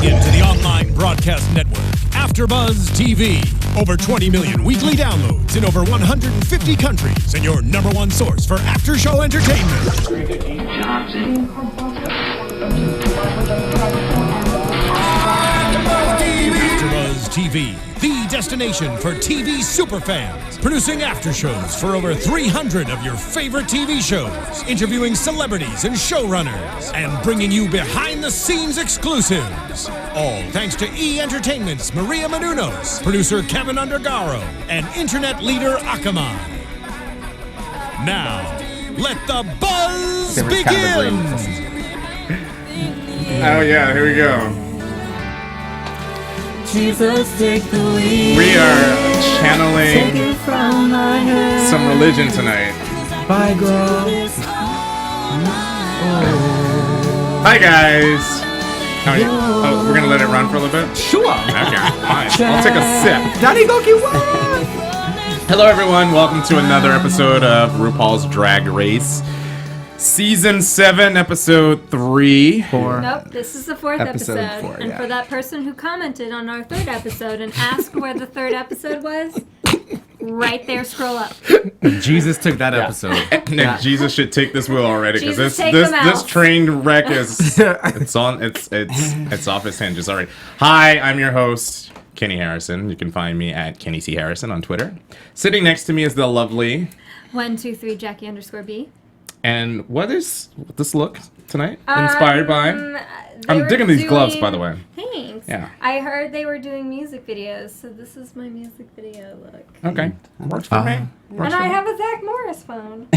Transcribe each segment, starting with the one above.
into the online broadcast network, AfterBuzz TV. Over 20 million weekly downloads in over 150 countries, and your number one source for after-show entertainment. AfterBuzz TV, the destination for TV superfans, producing aftershows for over 300 of your favorite TV shows, interviewing celebrities and showrunners, and bringing you behind-the-scenes exclusives. All thanks to E! Entertainment's Maria Menounos, producer Kevin Undergaro, and internet leader Akamai. Now, let the buzz begin! Oh yeah, here we go. Jesus, take the lead. We are channeling some religion tonight. Bye, girl. Hi guys. How are you? Oh, we're gonna let it run for a little bit? Sure. Okay, fine. I'll take a sip. Daddy, go get one. Hello everyone, welcome to another episode of RuPaul's Drag Race. Season 7, episode 3. 4. Nope, this is the fourth episode. 4, and for that person who commented on our third episode and asked where the third episode was, right there, scroll up. Jesus took that episode. Nick, Jesus should take this wheel already because Jesus, this train wreck is it's off its hinges already. Hi, I'm your host, Kenny Harrison. You can find me at Kenny C. Harrison on Twitter. Sitting next to me is the lovely 123 Jackie_B. And what is this look tonight inspired by? I'm digging these gloves, by the way. Thanks. Yeah. I heard they were doing music videos, so this is my music video look. Okay. Works for me. And I have a Zach Morris phone.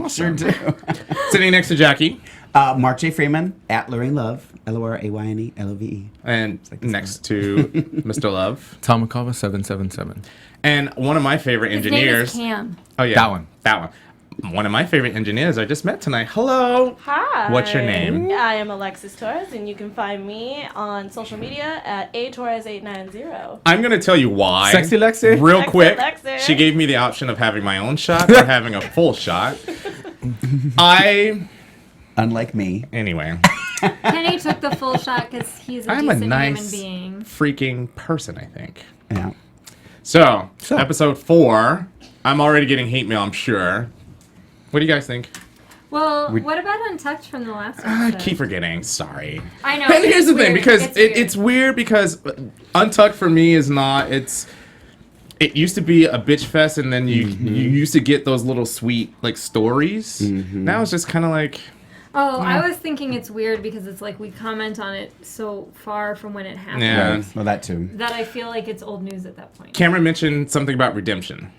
Sure do. Sitting next to Jackie. Mark J Freeman at Lorraine Love, Lorayne Love. And next to Mr. Love. Tom McCullough 777. And one of my favorite His engineers. name is Cam. Oh yeah. That one. One of my favorite engineers I just met tonight. Hello. Hi. What's your name? I am Alexis Torres, and you can find me on social media at atorres890. I'm going to tell you why. Sexy Lexi? Real Sexy quick. Lexi. She gave me the option of having my own shot or having a full shot. Unlike me. Anyway. Kenny took the full shot because he's a I'm a decent nice human being. freaking person, I think. Yeah. So, episode 4. I'm already getting hate mail, I'm sure. What do you guys think? Well, what about Untucked from the last I episode? keep forgetting. Sorry. I know. And here's the thing, weird. because weird. it's weird because Untucked for me is not. It used to be a bitch fest, and then you used to get those little sweet like stories. Now it's just kind of like. Oh, I was thinking it's weird because it's like we comment on it so far from when it happened Yeah. Well, that too. that I feel like it's old news at that point. Cameron mentioned something about redemption,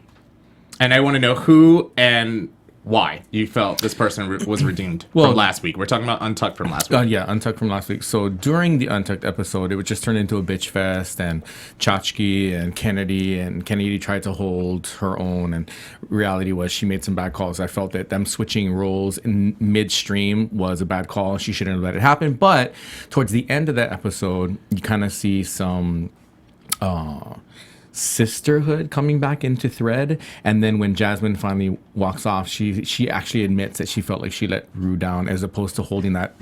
and I want to know who and why you felt this person was redeemed from last week. We're talking about Untucked from last week. Yeah, Untucked from last week. So during the Untucked episode, it would just turn into a bitch fest, and Tchotchke and Kennedy tried to hold her own, and reality was she made some bad calls. I felt that them switching roles in midstream was a bad call. She shouldn't have let it happen. But towards the end of that episode, you kind of see some sisterhood coming back into thread, and then when Jasmine finally walks off, she actually admits that she felt like she let Rue down, as opposed to holding that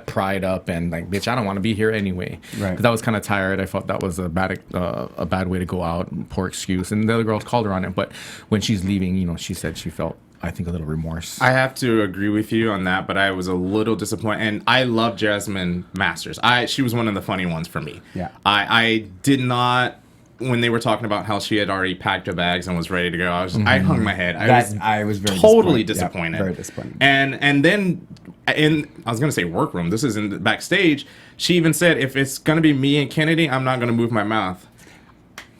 pride up and like, bitch, I don't want to be here anyway. Right. Because I was kind of tired. I felt that was a bad way to go out. Poor excuse. And the other girls called her on it, but when she's leaving, she said she felt, I think, a little remorse. I have to agree with you on that, but I was a little disappointed. And I love Jasmine Masters. She was one of the funny ones for me. Yeah. I did not. When they were talking about how she had already packed her bags and was ready to go, I hung my head. I was very totally disappointed. disappointed. Yeah, very disappointed. And then in I was gonna say workroom. This is in the backstage. She even said, if it's gonna be me and Kennedy, I'm not gonna move my mouth.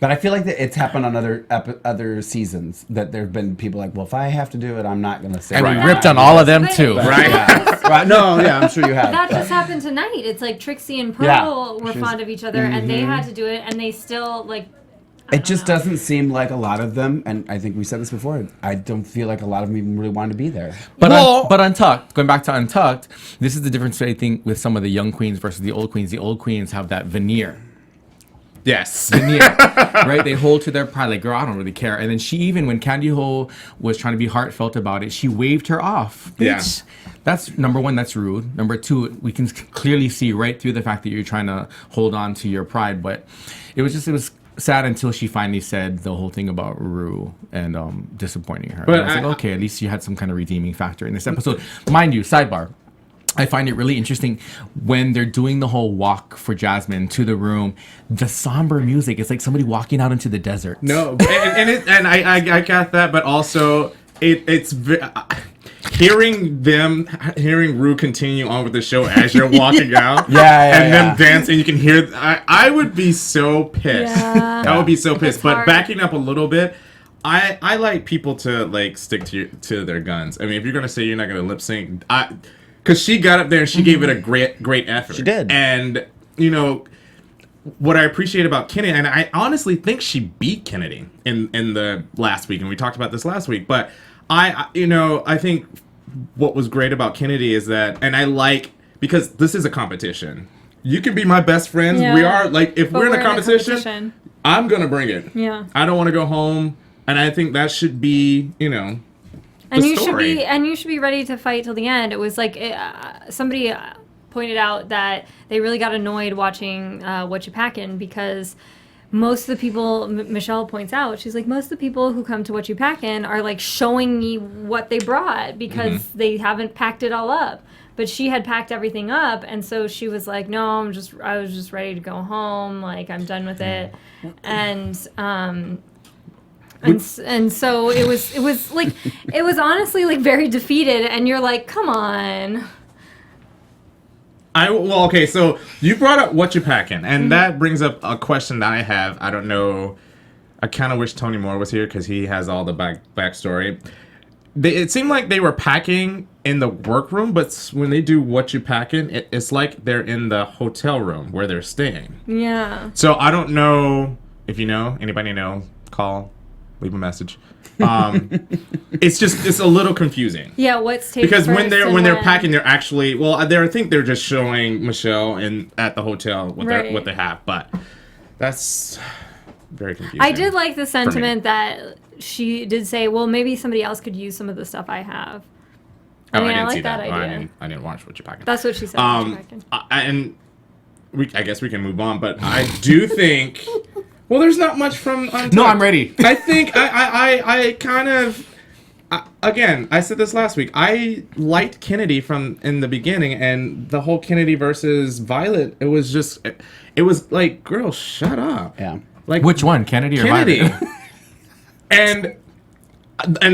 But I feel like that it's happened on other seasons that there have been people like, well, if I have to do it, I'm not gonna say. And it. we ripped on all of them But- too. Right? Right? No, yeah, I'm sure you have. That but- just happened tonight. It's like Trixie and Pearl Yeah. were fond of each other, and they had to do it, and they still like. It just doesn't seem like a lot of them, and I think we said this before, I don't feel like a lot of them even really wanted to be there. But Untucked, going back to Untucked, this is the difference, I think, with some of the young queens versus the old queens. The old queens have that veneer. Yes. Right? They hold to their pride. Like, girl, I don't really care. And then she even, when Candy Ho was trying to be heartfelt about it, she waved her off. Bitch. Yeah. That's, number one, that's rude. Number two, we can clearly see right through the fact that you're trying to hold on to your pride. But it was sad until she finally said the whole thing about Rue and disappointing her. But I was like, okay, at least you had some kind of redeeming factor in this episode. Mind you, sidebar, I find it really interesting when they're doing the whole walk for Jasmine to the room. The somber music, it's like somebody walking out into the desert. No, and I got that, but also it's hearing Rue continue on with the show as you're walking out, and them dancing. You can hear. I would be so pissed. Yeah. I would be so pissed. But backing up a little bit, I like people to like stick to their guns. I mean, if you're gonna say you're not gonna lip sync, because she got up there and she gave it a great effort. She did. And, you know, what I appreciate about Kennedy, and I honestly think she beat Kennedy in the last week, and we talked about this last week, but I think what was great about Kennedy is that, and I like, because this is a competition. You can be my best friends. Yeah. We are, like, if we're in a competition, I'm going to bring it. Yeah. I don't want to go home, and I think that should be, you know, and you should be ready to fight till the end. It was like somebody pointed out that they really got annoyed watching What You Packin' because most of the people, Michelle points out, she's like, most of the people who come to What You Packin' are like showing me what they brought because they haven't packed it all up. But she had packed everything up, and so she was like, no, I was just ready to go home. Like, I'm done with it. And so it was like, it was honestly like very defeated, and you're like, come on. Okay, so you brought up What You Packin', and that brings up a question that I have. I don't know. I kind of wish Tony Moore was here because he has all the backstory. It seemed like they were packing in the workroom, but when they do What You Packin', it's like they're in the hotel room where they're staying. Yeah. So I don't know if you know, anybody know, call, leave a message. It's a little confusing. Yeah, what's taking because when they're packing, they're actually I think they're just showing Michelle at the hotel what they have, but that's very confusing. I did like the sentiment that she did say, well, maybe somebody else could use some of the stuff I have. I didn't like see that idea. I didn't watch What You Packin'. That's what she said. And I guess we can move on, but I do think. Well, there's not much from Untucked. No, I'm ready. I think I kind of. Again, I said this last week. I liked Kennedy from in the beginning, and the whole Kennedy versus Violet. It was like, girl, shut up. Yeah. Like, which one, Kennedy or Violet? and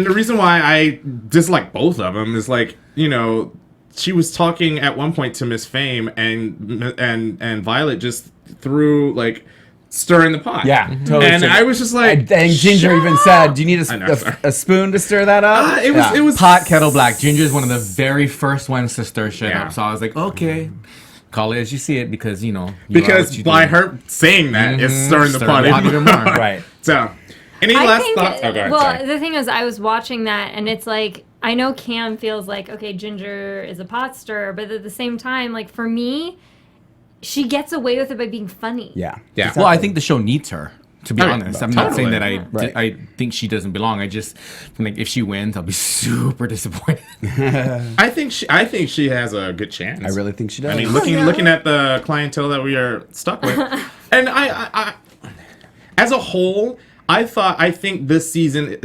the reason why I dislike both of them is like, you know, she was talking at one point to Miss Fame, and Violet just threw like. Stirring the pot. Yeah, totally. And I was just like... And Ginger even said, do you need a spoon to stir that up? It was... Pot, kettle black. Ginger is one of the very first ones to stir shit up. So I was like, okay. Call it as you see it because, you know... Because by her saying that, it's stirring the pot even more. Right. So, any last thoughts? Oh, go ahead. Well, the thing is, I was watching that, and it's like... I know Cam feels like, okay, Ginger is a pot stirrer, but at the same time, like, for me... She gets away with it by being funny. Yeah. Exactly. Well, I think the show needs her. To be honest, I'm not saying that I think she doesn't belong. I just like if she wins, I'll be super disappointed. I think she has a good chance. I really think she does. I mean, looking at the clientele that we are stuck with, and I as a whole, I think this season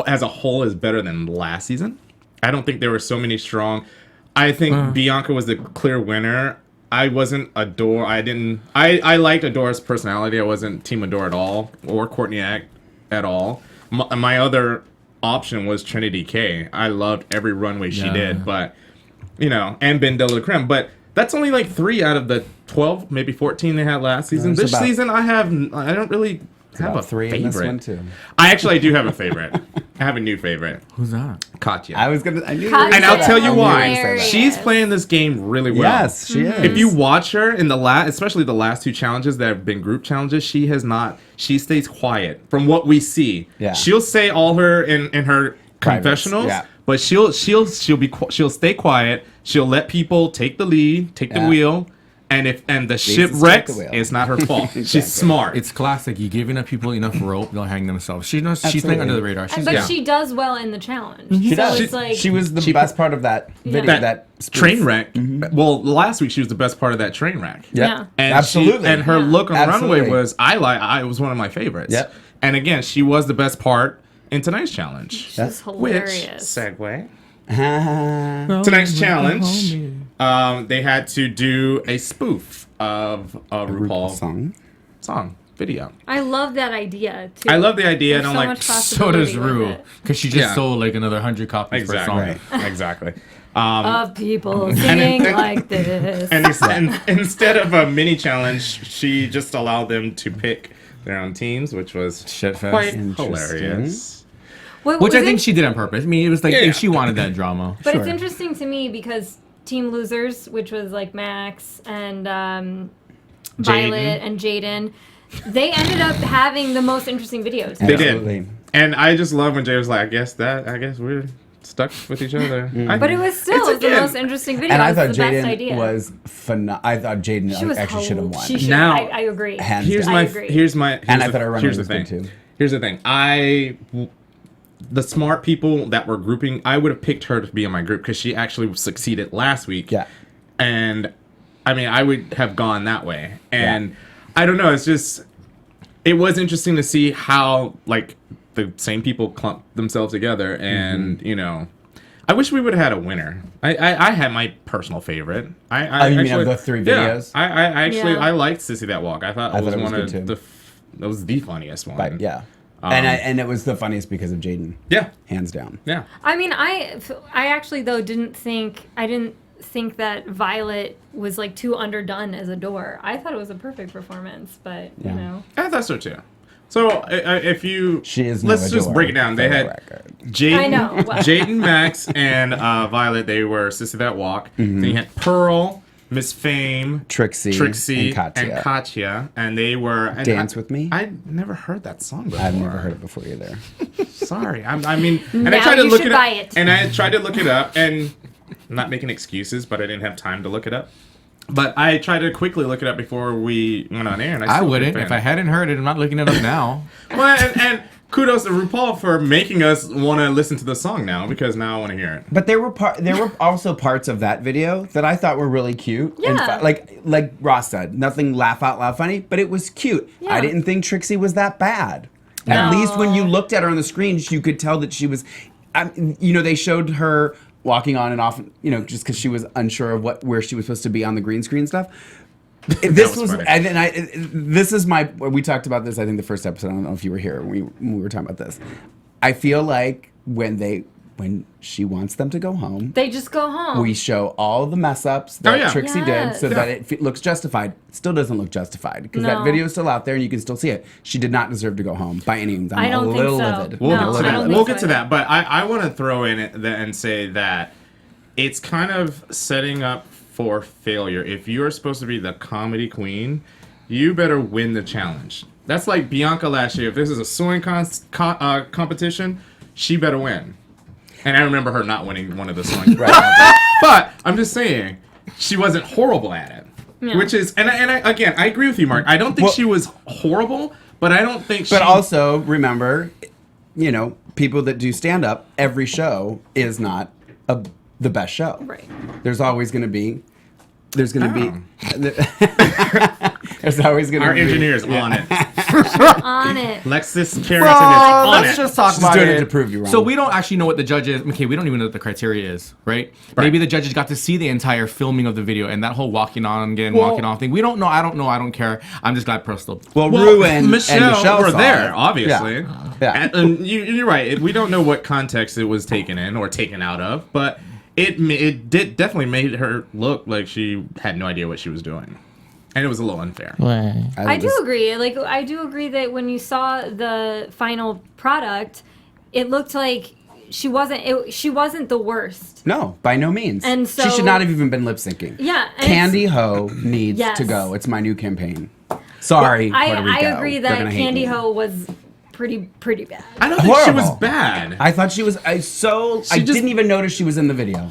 as a whole is better than last season. I don't think there were so many strong. I think Bianca was the clear winner. I wasn't Adore. I liked Adore's personality. I wasn't Team Adore at all, or Courtney Act at all. My other option was Trinity K. I loved every runway she did, but you know, and Ben de la Creme. But that's only like 3 out of the 12, maybe 14 they had last season. This season, I don't really have a 3 favorite. in this one too. I do have a favorite. I have a new favorite. Who's that? Katya. I knew you were and I'll tell you why. Hilarious. She's playing this game really well. Yes, she is. If you watch her in especially the last 2 challenges that have been group challenges, she stays quiet from what we see. Yeah. She'll say all her in her confessionals, but she'll stay quiet. She'll let people take the lead, take the wheel, And the ship wrecks, it's not her fault. Exactly. She's smart. It's classic. You giving up people enough rope, they'll hang themselves. She's playing under the radar. But she does well in the challenge. She does. It's like, She was the best part of that video. That spoof. train wreck. Well, last week she was the best part of that train wreck. Yeah. And Absolutely. and her look on Absolutely. Runway was it was one of my favorites. Yep. And again, she was the best part in tonight's challenge. she's hilarious. Segue. Tonight's challenge, they had to do a spoof of a RuPaul song video. I love that idea too. I love the idea, There's and so I'm much like, So does possibility with Rue, it. because she just sold like another 100 copies per song. Exactly. Of people singing like this. And instead of a mini challenge, she just allowed them to pick their own teams, which was Shitfest. quite Interesting. hilarious. Which I think she did on purpose. I mean, it was like if she wanted that drama. But it's interesting to me because Team Losers, which was like Max and Violet and Jaden, they ended up having the most interesting videos. They Absolutely. did. And I just love when Jay was like, I guess we're stuck with each other. But it was still the most interesting video. And I It thought was the best Jaden idea. was phenomenal. I thought Jaden She was actually should have won. She should. Now- I agree. Hands Here's down. my I agree. here's And I thought our runner here's the was thing. good too. Here's the thing. The smart people that were grouping, I would have picked her to be in my group because she actually succeeded last week. Yeah. And I mean, I would have gone that way. And I don't know. It's just, it was interesting to see how like the same people clump themselves together. And you know, I wish we would have had a winner. I had my personal favorite. I you mean actually, of the three videos? Yeah, I actually Yeah. I liked Sissy That Walk. I thought it was it was one good of too. that was the funniest one. But yeah. And it was the funniest because of Jaden. Yeah. Hands down. Yeah. I mean, I actually though didn't think that Violet was like too underdone as a door. I thought it was a perfect performance, but Yeah. you know. I thought so too. So if you She is let's no just adore, break it down. They for the had record. Jaden, I know. Well. Jaden, Max, and Violet. They were Sissy That Walk. Then you had Pearl, Miss Fame, Trixie, and Katya, and they were Dance With Me? I never heard that song before. I've never heard it before either. Sorry, I mean, and Now I tried to you look should it buy up, it. and I tried to look it up, and I'm not making excuses, but I didn't have time to look it up. But I tried to quickly look it up before we went on air, and I wouldn't. If I hadn't heard it, I'm not looking it up now. Well, and kudos to RuPaul for making us want to listen to the song now, because now I want to hear it. But there were also parts of that video that I thought were really cute. And Yeah. like Ross said, nothing laugh out loud funny, but it was cute. Yeah. I didn't think Trixie was that bad. At No. least when you looked at her on the screen, you could tell that she was. They showed her walking on and off, just because she was unsure of where she was supposed to be on the green screen stuff. This was was, funny. and then this is my. We talked about this. I think the first episode. I don't know if you were here when we were talking about this. I feel like when she wants them to go home, They just go home. we show all the mess ups that yeah. Trixie did, Yes. so that it looks justified. It still doesn't look justified because that No. video is still out there and you can still see it. She did not deserve to go home by any means. I'm I don't a think little so. livid. No, We'll I get to that. don't think We'll so get to that. But I want to throw in it and say that it's kind of setting up for failure. If you're supposed to be the comedy queen, you better win the challenge. That's like Bianca last year. If this is a sewing competition, she better win. And I remember her not winning one of the sewing. But I'm just saying, she wasn't horrible at it. Yeah. Which is, and I agree with you, Mark. I don't think she was horrible, but I don't think But also remember, people that do stand up, every show is not the best show. Right. There's always going to be. There's always going to our be. engineer's on it. On it. Lexus Carrington is on let's it. just talk She's about doing it. it to prove you wrong. So we don't actually know what the judges. Okay, we don't even know what the criteria is, right? Maybe the judges got to see the entire filming of the video and that whole walking on again, walking off thing. We don't know. I don't care. I'm just glad Pearl still. Well, Rue and Michelle Michelle were saw there, it. obviously. Yeah. And you're right. We don't know what context it was taken in or taken out of, but it did definitely made her look like she had no idea what she was doing, and it was a little unfair. I do agree. Like, I do agree that when you saw the final product, it looked like she wasn't the worst. No, by no means. And so- she should not have even been lip syncing. Yeah. and Candy Ho needs Yes. to go. It's my new campaign. Sorry, Puerto Rico. I agree They're that gonna hate Candy me. Ho was pretty bad. I don't think she was Horrible. bad. I thought she was. I just- didn't even notice she was in the video.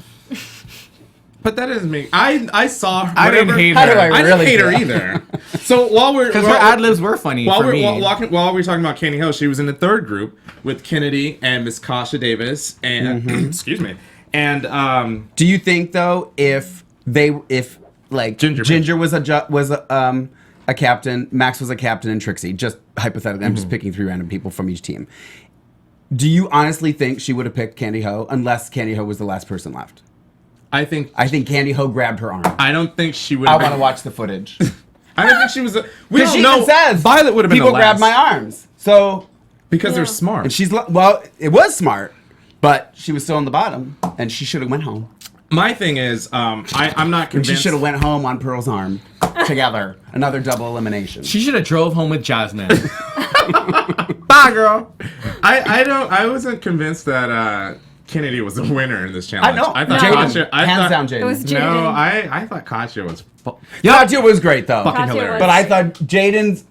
But that doesn't mean I saw. I didn't hate her. How do I didn't really hate her feel? either. So while we're Because her ad libs were funny while for we're me. while we're talking about Candy Ho, she was in the third group with Kennedy and Miss Kasha Davis and excuse me. And Do you think though, if like Ginger was a captain, Max was a captain, and Trixie, just hypothetically, I'm just picking 3 random people from each team. Do you honestly think she would have picked Candy Ho unless Candy Ho was the last person left? I think Candy Ho grabbed her arm. I don't think she would. I want to watch the footage. I don't think she was. We Because don't she know. even says Violet would have been people the grab last. my arms. So Because they're Yeah. smart. and she's well, it was smart, but she was still on the bottom, and she should have went home. My thing is, I'm not And convinced. she should have went home on Pearl's arm together. Another double elimination. She should have drove home with Jasmine. Bye, girl. I wasn't convinced that Kennedy was the winner in this challenge. I know. I thought Jaden. Katya. Hands down, It was Jaden. No, Jaden. I thought Katya was. Katya was great though. Fucking Katya hilarious. was- But I thought Jaden's.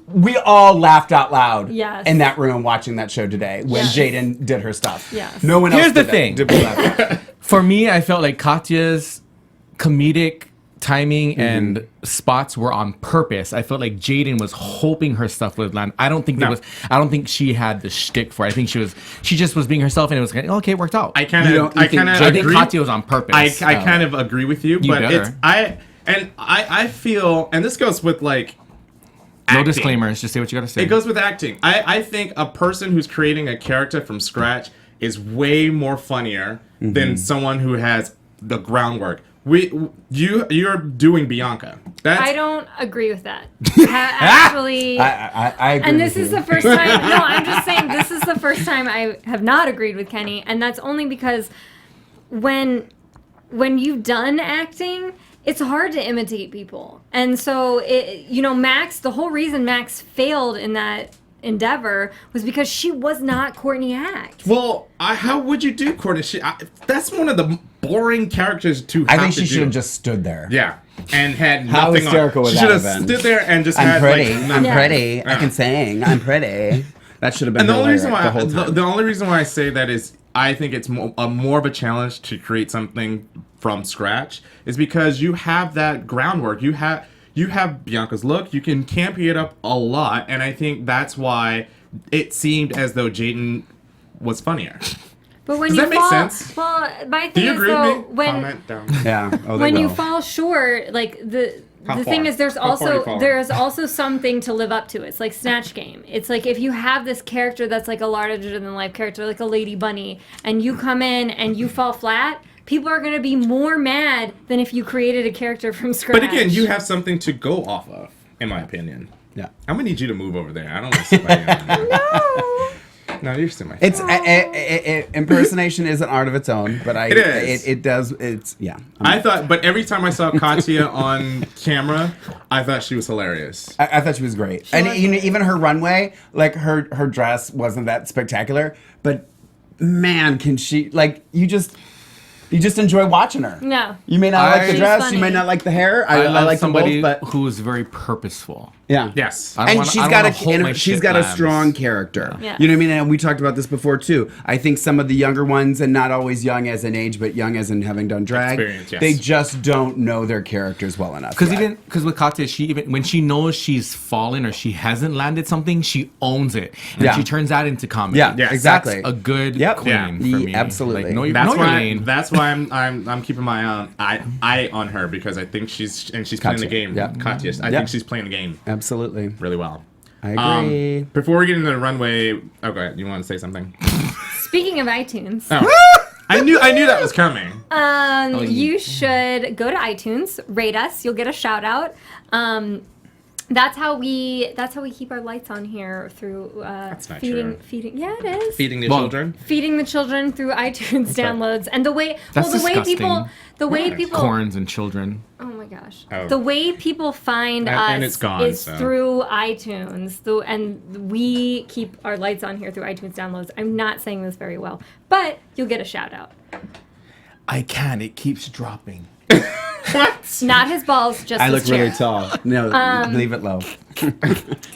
We all laughed out loud Yes. in that room watching that show today when Yes. Jaden did her stuff. Yes. No one else. Here's the did that. thing. Did we laugh at? For me, I felt like Katya's comedic timing and spots were on purpose. I felt like Jaden was hoping her stuff would land. I don't think No. I don't think she had the shtick for it. I think she just was being herself, and it was like, okay, it worked out. I You kind don't- of. you think I think agree. Katya was on purpose. I kind of agree with you, You but better. I feel, and this goes with like. no acting. disclaimers. Just say what you gotta say. It goes with acting. I think a person who's creating a character from scratch is way more funnier than someone who has the groundwork. You're doing Bianca. I don't agree with that. Actually, I agree. and with this is you. the first time. No, I'm just saying this is the first time I have not agreed with Kenny, and that's only because when you've done acting, it's hard to imitate people, and so Max. The whole reason Max failed in that endeavor was because she was not Courtney Act. Well, how would you do Courtney? That's one of the boring characters to I have think to she do. should have just stood there. Yeah, and had How nothing hysterical on. would She that should have have been? stood there and just I'm had pretty. like. I'm Yeah. pretty. I can sing. I'm pretty. That should have been And the her only reason lyric why the whole time. the only reason why I say that is I think it's more of a challenge to create something from scratch is because you have that groundwork. You have Bianca's look. You can campy it up a lot, and I think that's why it seemed as though Jaden was funnier. But when Does you that make fall, sense? well, my Do thing you is agree though, with me? when Comment down. Yeah. Oh, they when you will. fall short, like the How thing far? is there's How far you also fall? there's also something to live up to. It's like Snatch Game. It's like if you have this character that's like a larger than life character, like a Lady Bunny, and you come in and you fall flat, people are gonna be more mad than if you created a character from scratch. But again, you have something to go off of, in my opinion. Yeah. I'm gonna need you to move over there. I don't want to sit by you. No. No, you're still my. It's impersonation is an art of its own, but It is. It does. It's yeah. I thought, but every time I saw Katya on camera, I thought she was hilarious. I thought she was great, and even her runway, like her dress wasn't that spectacular, but man, can she like you just enjoy watching her. No. You may not like the She's dress, you funny. may not like the hair. I love like them somebody both, but who's very purposeful. yeah. Yes. I don't And wanna- she's I don't got wanna hold my she's shit got a lambs. strong character. Yeah. You know what I mean? And we talked about this before too. I think some of the younger ones, and not always young as in age, but young as in having done drag, Experience, yes. they just don't know their characters well enough. Because yet. with Katya, she even when she knows she's fallen or she hasn't landed something, she owns it and Yeah. she turns that into comedy. Yeah, Yes. exactly. That's a good Yep. queen Yeah. for Yeah, me. absolutely. Like, know your That's know your why. lane. That's why I'm keeping my eye on her because I think she's playing the Katya, game. yeah. Katya. I Yeah. think she's playing the game Absolutely. really well. I agree. Before we get into the runway, oh, go ahead. You want to say something? Speaking of iTunes, Oh. I knew that was coming. you should go to iTunes, rate us. You'll get a shout out. That's how we keep our lights on here through not feeding. Yeah, it is. Feeding the Well, children. Feeding the children through iTunes downloads, and the way That's disgusting. the way people Corns and children. oh my gosh, Oh. the way people find And us it's gone, is so. through iTunes. And we keep our lights on here through iTunes downloads. I'm not saying this very well, but you'll get a shout out. I can. It keeps dropping. What? Not his balls, just I his look chair. really tall. No, leave it low.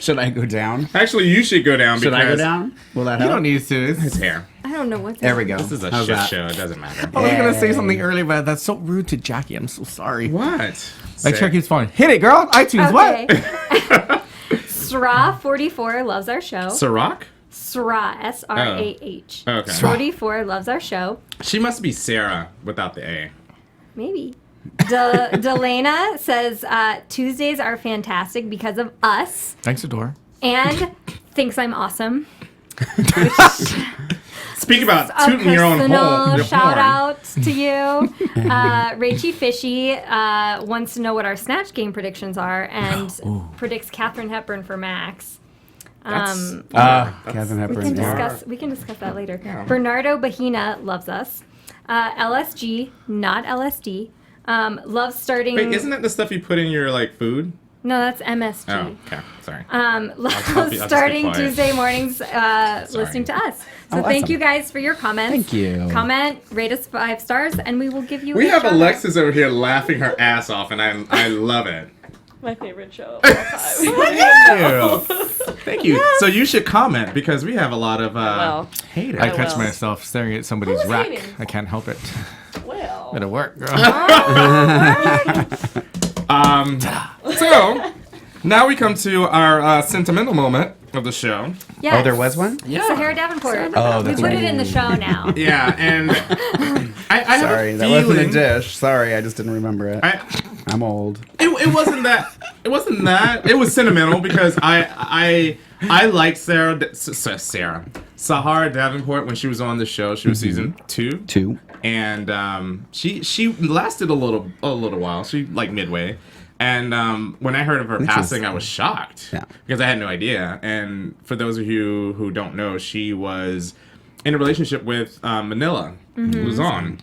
Should I go down? Actually, you should go down. Should I go because down? Will that You help? don't need to. His hair. I don't know what's There we go. This is a How's shit that? show. It doesn't matter. I was gonna say something earlier, but that's so rude to Jackie. I'm so sorry. What? Like Cher keeps falling. Hit it, girl. iTunes. Okay. What? Sra44 loves our show. Ciroc? Sra, S-R-A-H. Oh, okay. 44 loves our show. She must be Sarah without the A. Maybe. Delana says Tuesdays are fantastic because of us, Thanks, Adore. and thinks I'm awesome. Speak about A tooting your own personal your shout horn. out to you. Rachy Fishy wants to know what our Snatch Game predictions are and predicts Katharine Hepburn for Max. Katharine Hepburn. We can discuss that later. Bernardo Bahina loves us. LSG, not LSD, loves starting. Wait, isn't that the stuff you put in your like food? No, that's MSG. Oh, okay. Sorry. Loves be starting quiet. Tuesday mornings listening to us. So thank you guys for your comments. Thank you. Comment, rate us 5 stars, and we will give you. We a have shout-out. Alexis over here laughing her ass off, and I love it. My favorite show of all time. Thank you. So you should comment because we have a lot of Well, haters. I catch will. myself staring at somebody's Who's rack. hating? I can't help it. well. Better work, girl. So now we come to our sentimental moment of the show. Yes. Oh, there was one? Sahara Davenport. Oh, we that's put right. it in the show now. Yeah, and I have Sorry, a that wasn't a feeling- dish. Sorry, I just didn't remember it. I'm old. It wasn't that. It wasn't that. It was sentimental because I liked Sahara Davenport when she was on the show. She was season 2. And she lasted a little while. She like midway. And when I heard of her passing, I was shocked because I had no idea. And for those of you who don't know, she was in a relationship with Manila, who was on,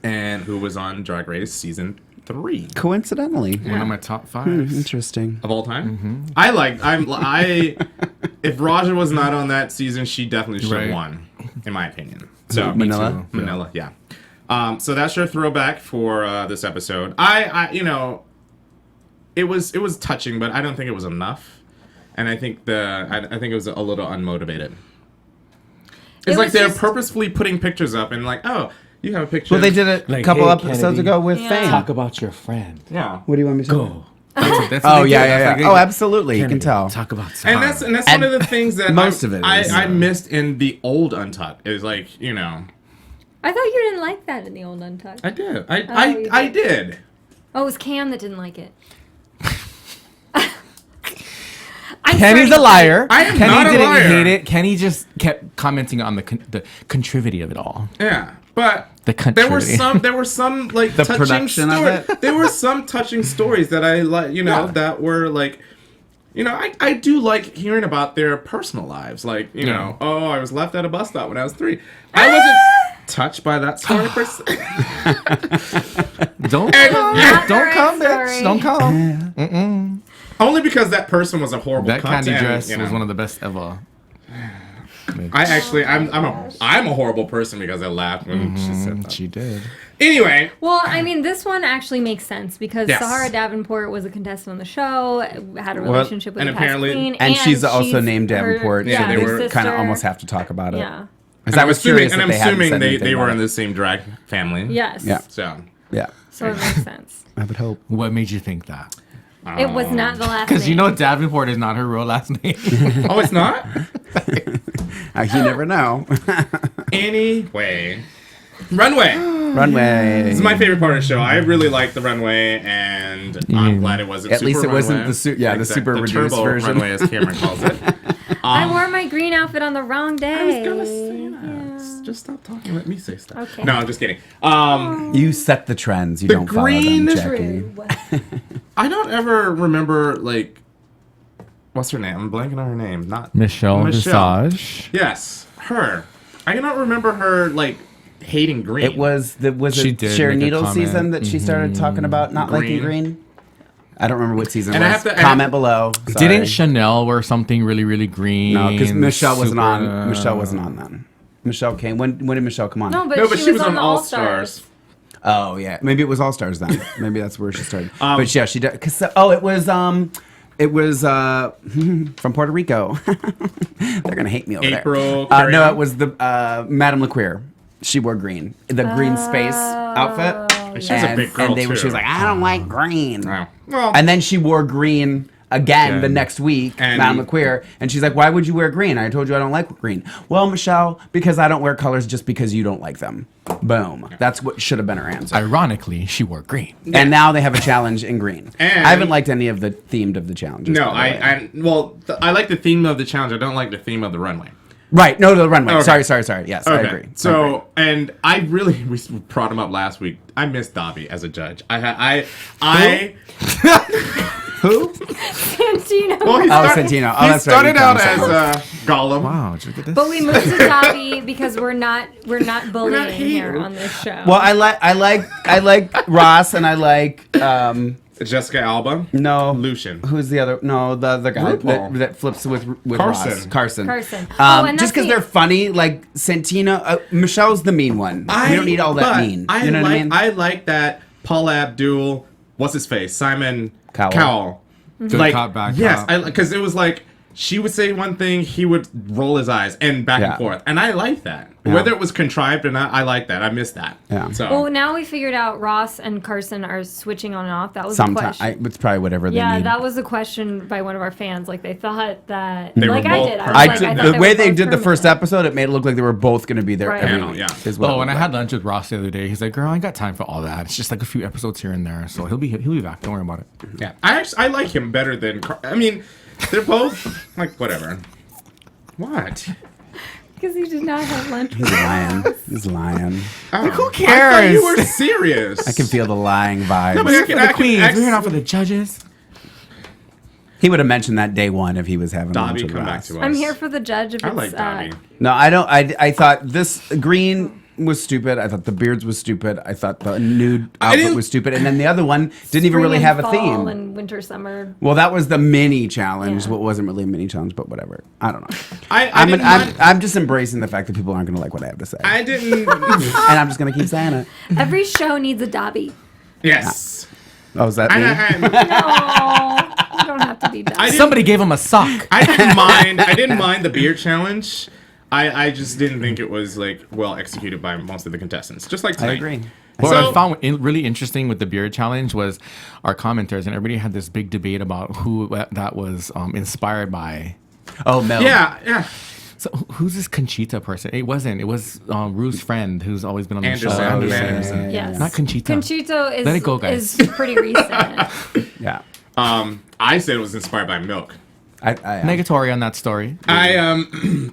and who was on Drag Race season 3. Coincidentally. One of my top 5. Interesting. Of all time, if Raja was not on that season, she definitely should have won, in my opinion. So Manila? Manila, yeah. So that's your throwback for this episode. It was touching, but I don't think it was enough, and I think it was a little unmotivated. It's like they're purposefully putting pictures up and like, oh, you have a picture. Well, they did it a couple episodes Kennedy, ago with Fame. Talk about your friend. Yeah. What do you want me to say? Go. That's Oh, what they yeah, did. yeah, That's yeah. like, Oh, absolutely. You can Kennedy, tell. Talk about Sahara. And that's one of the things that most of it is, I missed in the old Untucked. Is like, you know. I thought you didn't like that in the old Untucked. I did. you I did. Oh, it was Cam that didn't like it. Kenny's a liar. I am Kenny not a didn't liar. hate it. Kenny just kept commenting on the contrivity of it all. Yeah, but The there were contrivity. some like The touching production of it? There were some touching stories that I like, that were like, I do like hearing about their personal lives. Like, Yeah. oh, I was left at a bus stop when I was 3. I wasn't touched by that story per se. Don't Not the don't right come, bitch. story. Don't come. Only because that person was a horrible That candy content, dress was one of the best ever. I'm a horrible person because I laughed when she said that. She did. Anyway, Well, I mean, this one actually makes sense because Yes. Sahara Davenport was a contestant on the show, had a relationship with and a past apparently- queen, And she's also named Davenport, Yeah, so they they were kind of sister. almost have to talk about it. Yeah. Because I was curious and if I'm they hadn't assuming said they anything were about in it. the same drag family. Yes. Yeah. So Yeah, So it makes sense. I would hope. What made you think that? It was not the last Because name. you know Davenport is not her real last name. oh, it's not. You never know. Anyway, Runway. Runway. This is my favorite part of the show. I really like the Runway, and I'm glad it wasn't. At super least it wasn't runway. the super the reduced turbo version. Runway, as Cameron calls it. I wore my green outfit on the wrong day. I was gonna say that. Just stop talking. Let me say stuff. Okay. No, I'm just kidding. You set the trends. You The don't follow green- them, Jackie. I don't ever remember like. What's her name? I'm blanking on her name. Not Michelle Visage. Yes, her. I cannot remember her like hating green. It was She it did Sharon make a Needles comment. season that she started talking about not liking Green. green. I don't remember what season And it I was. have to- Comment below. Sorry. Didn't Chanel wear something really, really green? No, because Michelle wasn't super- on. Michelle wasn't on then. Michelle came. When did Michelle come on? No, but, No, but she was on the All All-Stars. Oh yeah, maybe it was All Stars then. Maybe that's where she started. But yeah, she did. It was from Puerto Rico. They're gonna hate me over April there. No, it was the Madame LeQueer. She wore green, the green space outfit. She was a big girl too. She was like, I don't like green. Oh. Well, And then she wore green again the next week, Madame LeQueer, and she's like, why would you wear green? I told you I don't like green. Well, Michelle, because I don't wear colors just because you don't like them. Boom. That's what should have been her answer. Ironically, she wore green. And now they have a challenge in green. And I haven't liked any of the themed of the challenges. no, I like the theme of the challenge. I don't like the theme of the runway. Right, no, the runway. Okay. Sorry. Yes, Okay. I agree. So, and we brought him up last week. I miss Dobby as a judge. Who? Santino. Well, Santino. Oh, he that's right. started You out found as Gollum. Wow, did you get this? But we moved to Dobby because we're not bullying here on this show. Well, I like Ross, and I like Jessica Alba. no Lucian. Who's the other? No, the other guy Rupaul. that flips with Carson. Ross. Carson. And Just because they're funny, like Santino. Michelle's the mean one. We don't need all that mean. You know what I mean? I like that Paula Abdul. What's his face? Simon Cowell. Good Like, cop, bad yes, cop. because it was like she would say one thing, he would roll his eyes and back Yeah. and forth, and I like that. Yeah. Whether it was contrived or not, I like that. I miss that. Yeah. So Well, now we figured out Ross and Carson are switching on and off. That was a Sometimes question. it's probably whatever they Yeah, need. that was a question by one of our fans. Like they thought that, They were like I both did. I was perfect. like, I thought the they way were they both did the first permanent. episode, it made it look like they were both going to be there Right. every Panel, week. yeah. is what it Oh, and I looked had lunch with Ross the other day. He's like, "Girl, I ain't got time for all that. It's just like a few episodes here and there, so he'll be back. Don't worry about it." yeah, I like him better than. I mean, they're both like whatever. What? Because he did not have lunch. He's lying. He's lying. Oh, who I thought you cares? were serious. I can feel the lying vibes. No, but We're here for the queens. We're here not for the judges. He would have mentioned that day one if he was having lunch Dobby, with come back Ross. to us. I'm here for the judge. If I it's, like Dobby. No, I don't. I thought this green was stupid. I thought the beards was stupid. I thought the nude outfit didn't- was stupid. And then the other one didn't even really spring have and a fall theme. And winter, summer. Well, that was the mini challenge. Yeah. Well, it wasn't really a mini challenge, but whatever. I don't know. I I'm just embracing the fact that people aren't going to like what I have to say. I didn't. And I'm just going to keep saying it. Every show needs a Dobby. Yes. Oh, is that me? No, you don't have to be Dobby. Somebody gave him a sock. I didn't mind the beer challenge. I just didn't think it was like well executed by most of the contestants. Just like I tonight. agree. What So- I found really interesting with the beard challenge was our commenters, and everybody had this big debate about who that was inspired by. Oh, Mel. Yeah. So who's this Conchita person? It wasn't. It was Rue's friend who's always been on the Anderson. show. Anderson. Yes. Not Conchita. Conchito is, Let it go, guys. is pretty recent. Yeah. I said it was inspired by Milk. I Negatory on that story.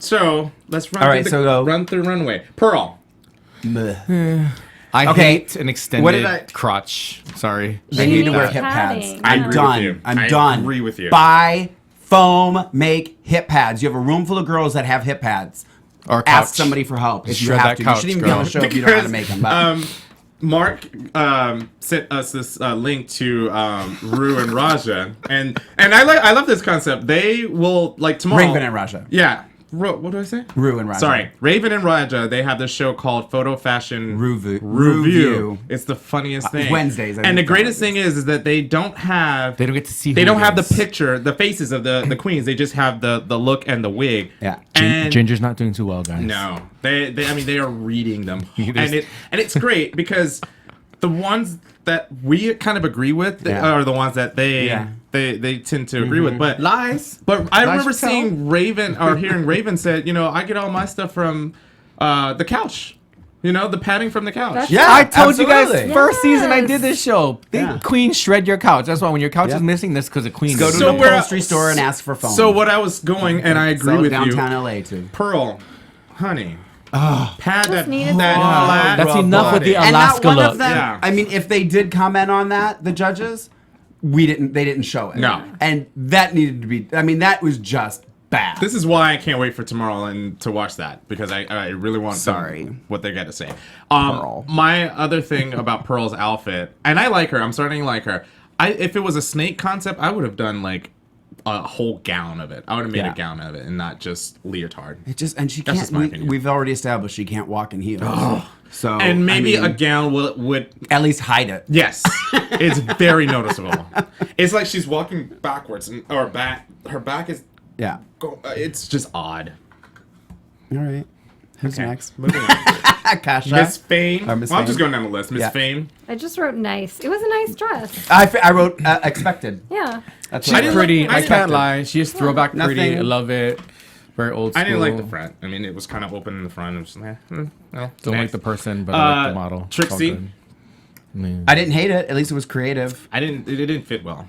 So let's run. All right, through so go. run through Runway. Pearl. Bleh. I Okay. hate an What extended did I- crotch. Sorry. They need to wear needs hip pads. padding. I I'm agree with done. you. I'm I done. agree with you. Buy foam, make hip pads. You have a room full of girls that have hip pads. Or Ask couch. somebody for help if you Shred have that to. couch, you shouldn't even be on girl. the show if you don't know how to make them. But Mark sent us this link to Ru and Raja, and I love this concept. They will like tomorrow. Raven and Raja. Yeah. What do I say? Ru and Raja. Sorry, Raven and Raja. They have this show called Photo Fashion Review. It's the funniest thing. Wednesdays, I And the think greatest it's thing is that they don't have. They don't get to see. They who don't it have the is. picture, the faces of the queens. They just have the look and the wig. Yeah. And Ginger's not doing too well, guys. no, they I mean they are reading them, There's- and it's great because the ones that we kind of agree with Yeah. are the ones that they Yeah. they tend to agree with. But Lies. but I remember for tell. seeing Raven or hearing Raven said, I get all my stuff from the couch. The padding from the couch. That's- Yeah, I told you absolutely. guys first season I Yes. did this show. Yeah. Queen shred your couch. That's why when your couch Yeah. is missing, that's because the queen. Go to So the we're- upholstery store and ask for foam. So what I was going, and I agree Sell it with downtown you, LA too. Pearl, honey, pad that needed that some. flat. That's enough with the And not Alaska one look. of them. Yeah. I mean, if they did comment on that, the judges, they didn't show it. No. And that needed to be. I mean, that was just bad. This is why I can't wait for tomorrow and to watch that because I really want what they got to say. Pearl. My other thing about Pearl's outfit, and I like her. I'm starting to like her. If it was a snake concept, I would have done like a whole gown of it. I would have made a gown of it and not just leotard. It just and she That's can't. just my opinion. We've already established she can't walk in heels. So And maybe a gown would at least hide it. yes, it's very noticeable. It's like she's walking backwards or back. Her back is Yeah. it's just odd. All right. Who's Okay. next? Moving on. Kasha. Miss Fame. Or Miss I'm Fame. just going down the list. Miss Yeah. Fame. I just wrote nice. It was a nice dress. I wrote expected. Yeah. That's She's what I wrote. pretty. I Expected. can't lie. She's throwback pretty. Nothing. I love it. Very old school. I didn't like the front. I mean, it was kind of open in the front. I was just, well, Don't like next. the person, but I like the model. It's all Trixie. good. I mean, I didn't hate it. At least it was creative. It didn't fit well.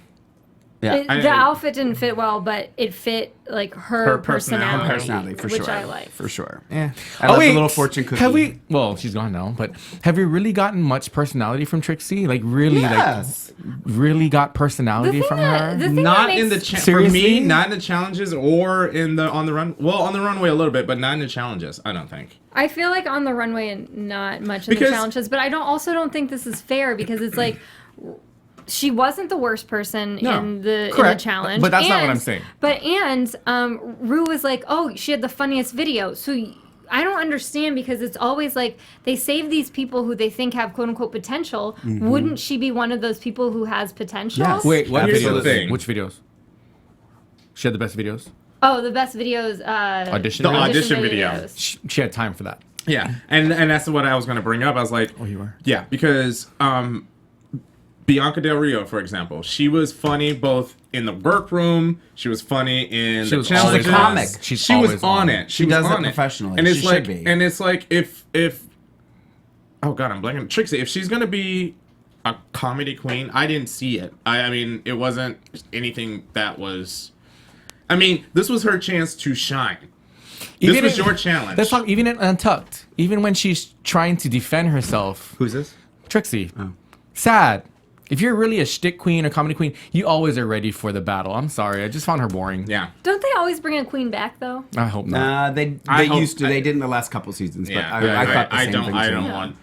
Yeah. The outfit didn't fit well, but it fit like her personality. personality, Personality for which sure. I like. For sure. Yeah. I love the little fortune cookie. Have we? Well, she's gone now. But have we really gotten much personality from Trixie? Like really, Yes. really got personality from her? The thing Not that in makes, the for Seriously? me, not in the challenges or in the on the run. Well, on the runway a little bit, but not in the challenges. I don't think. I feel like on the runway and not much in Because- the challenges, but I don't think this is fair because it's like she wasn't the worst person No. in the Correct. challenge. But that's not what I'm saying. But Rue was like, oh, she had the funniest video. So I don't understand because it's always like they save these people who they think have quote unquote potential. Wouldn't she be one of those people who has potential? Yes. Wait, what Here's the videos? thing. Which videos? She had the best videos. Oh, the best videos. Audition. The videos? audition video. videos. She had time for that. Yeah, and that's what I was going to bring up. I was like, Oh, you were. yeah, because Bianca Del Rio, for example, she was funny both in the workroom. She was funny in She the was challenges. always a comic. She's She was always on it. She was does it on professionally. And it's She like, should be. and it's like if oh god, I'm blanking. Trixie, if she's gonna be a comedy queen, I didn't see it. I mean, it wasn't anything that was. I mean, this was her chance to shine. This was your challenge. Let's talk. Even in Untucked, even when she's trying to defend herself, Who's this? Trixie. Sad. If you're really a shtick queen or comedy queen, you always are ready for the battle. I'm sorry, I just found her boring. Yeah. Don't they always bring a queen back though? I hope not. They I hope- used to. They did in the last couple seasons. But Yeah, I thought the same don't. thing I too. don't Yeah. want.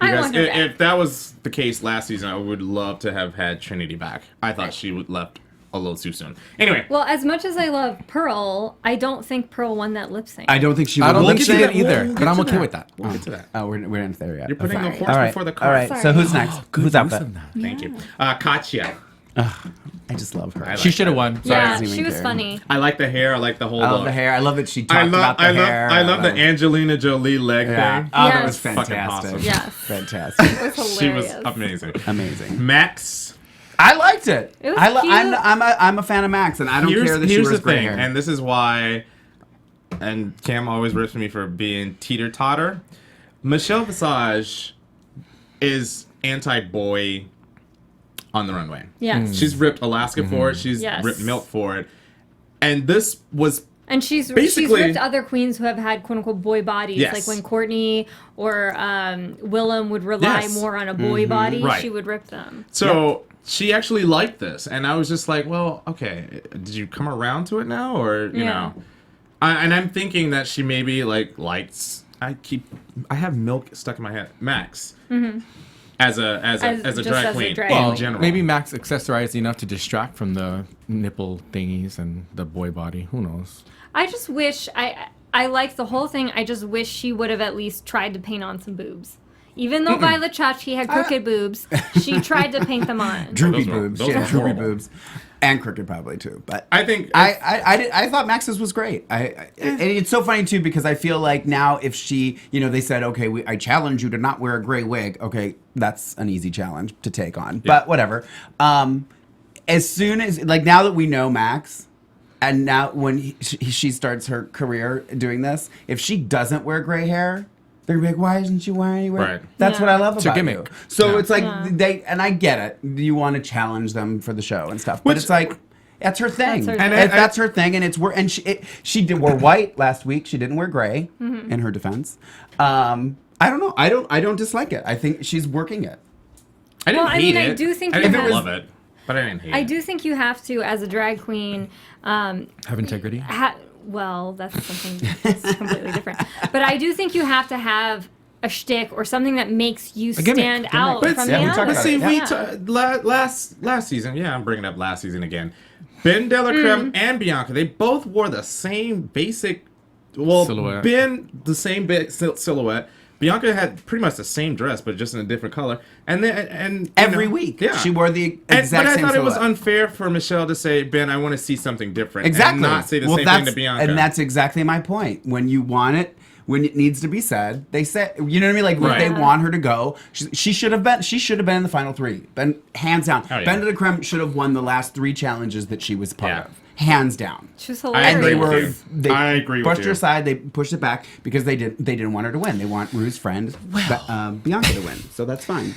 I Because want her back. if that was the case last season, I would love to have had Trinity back. I thought she would left a little too soon. Anyway, Well, as much as I love Pearl, I don't think Pearl won that lip sync. I don't think she. I don't would think lip she sync. did either, We'll but get I'm to okay that. with that. We'll get to that. Oh, we're not there yet. You're putting Sorry. the horse All right. before the All cart. right. So who's next? Who's out there? Thank you. Katya. I just love her. I like She should have that. won. yeah, doesn't she even was care. funny. I like the hair. I like the whole I love look. the hair. I love that she talked I love. about the hair. I love the Angelina Jolie leg Yeah. thing. Oh, that Yes. was Fucking fantastic. awesome. Yes. Fantastic. It was She was hilarious. amazing. Amazing. Max. I liked it. It was I'm a fan of Max, and I don't care that she wears gray hair. and this is why. And Cam always rips me for being teeter totter. Michelle Visage is anti-boy on the runway. Yes. She's ripped Alaska for it. She's Yes. ripped Milk for it. And this was And she's Basically- ripped other queens who have had quote unquote boy bodies, Yes. like when Courtney or Willem would rely Yes. more on a boy body, Right. she would rip them. so. She actually liked this, and I was just like, "Well, okay. Did you come around to it now, or you Yeah. know?" And I'm thinking that she maybe likes. I have Milk stuck in my head. Max, as a just drag as a queen drag in Well, general. maybe Max accessorized enough to distract from the nipple thingies and the boy body. Who knows? I just wish I liked the whole thing. I just wish she would have at least tried to paint on some boobs. Even though Violet Chachki had crooked boobs, she tried to paint them on. Droopy Those were- boobs. those She had were droopy horrible. boobs. And crooked probably too. But I think I thought Max's was great. And it's so funny too because I feel like now if she, they said, okay, I challenge you to not wear a gray wig. Okay, that's an easy challenge to take on. But whatever. As soon as now that we know Max, and now when she starts her career doing this, if she doesn't wear gray hair, they're gonna be like, why isn't she wearing any? Right. That's Yeah. what I love a about gimmick. you. So Yeah. it's like Yeah. and I get it. You want to challenge them for the show and stuff, but Which- it's like that's her thing. That's her And thing. that's her thing, and it's and she did wear white last week. She didn't wear gray. In her defense, I don't know. I don't dislike it. I think she's working it. I didn't Well, I hate mean, I it. do think I you didn't have- love it, but I didn't hate I it. do think you have to, as a drag queen, Have integrity. well, that's something that's completely different. But I do think you have to have a shtick or something that makes you gimmick. stand out But from yeah, the we talked others. about see, it, we Yeah. last season. Yeah, I'm bringing up last season again. Ben Delacreme and Bianca, they both wore the same basic, silhouette. Ben, the same silhouette. Bianca had pretty much the same dress, but just in a different color. And then, every week, she wore the exact same But I thought silhouette. it was unfair for Michelle to say, Ben, I want to see something different. Exactly. And not say the same thing to Bianca. And that's exactly my point. When you want it, when it needs to be said, they say, you know what I mean? Like, when they want her to go, she should have been in the final 3. Ben, hands down. Oh, yeah. Ben de Creme should have won the last 3 challenges that she was part of. Hands down. She was hilarious. And I agree with pushed you. her aside. They pushed it back because they didn't want her to win. They want Rue's friend Bianca to win. So that's fine.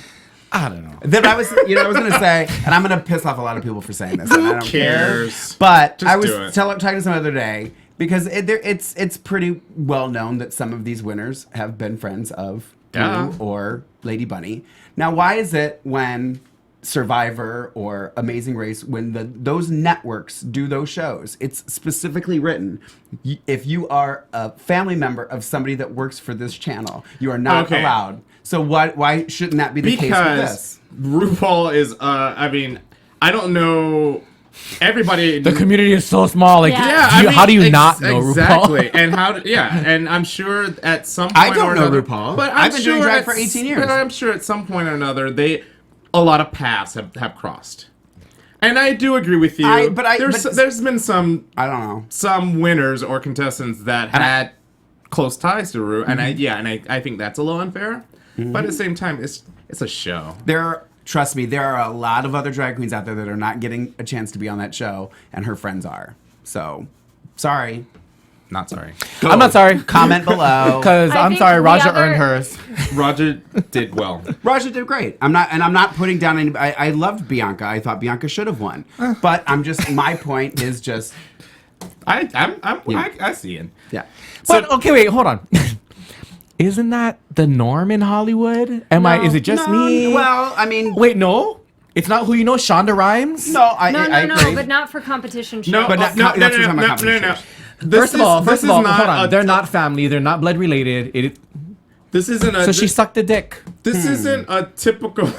I don't know. Then I was going to say, and I'm going to piss off a lot of people for saying this. And I don't cares? care. But Just I was do it. talking to someone the other day because it's pretty well known that some of these winners have been friends of Rue or Lady Bunny. Now, why is it when Survivor or Amazing Race, when those networks do those shows, it's specifically written, if you are a family member of somebody that works for this channel, you are not allowed. So why shouldn't that be the case with this? RuPaul is, I don't know. Everybody. The community is so small. Like, how do you not know RuPaul? Exactly. And and I'm sure at some point I don't know RuPaul. But I've been doing drag for 18 years. But I'm sure at some point or another, a lot of paths have crossed. And I do agree with you. There's been some, I don't know, some winners or contestants that had close ties to Ru, and I think that's a little unfair. But at the same time, it's a show. Trust me, there are a lot of other drag queens out there that are not getting a chance to be on that show, and her friends are. So, sorry. Not sorry. I'm not sorry. Comment below. Because I'm sorry, Roger earned hers. Roger did well. Roger did great. I'm not putting down any. I loved Bianca. I thought Bianca should have won. But my point is just. I see it. Yeah. But okay, wait, hold on. Isn't that the norm in Hollywood? Is it just me? Well, I mean, wait, no. It's not who you know, Shonda Rhimes. No, I agree. but not for competition shows. No, But that's what I'm talking about, competition shows. First of all, hold on. They're not family. They're not blood related. This isn't a. So she sucked a dick. This isn't a typical.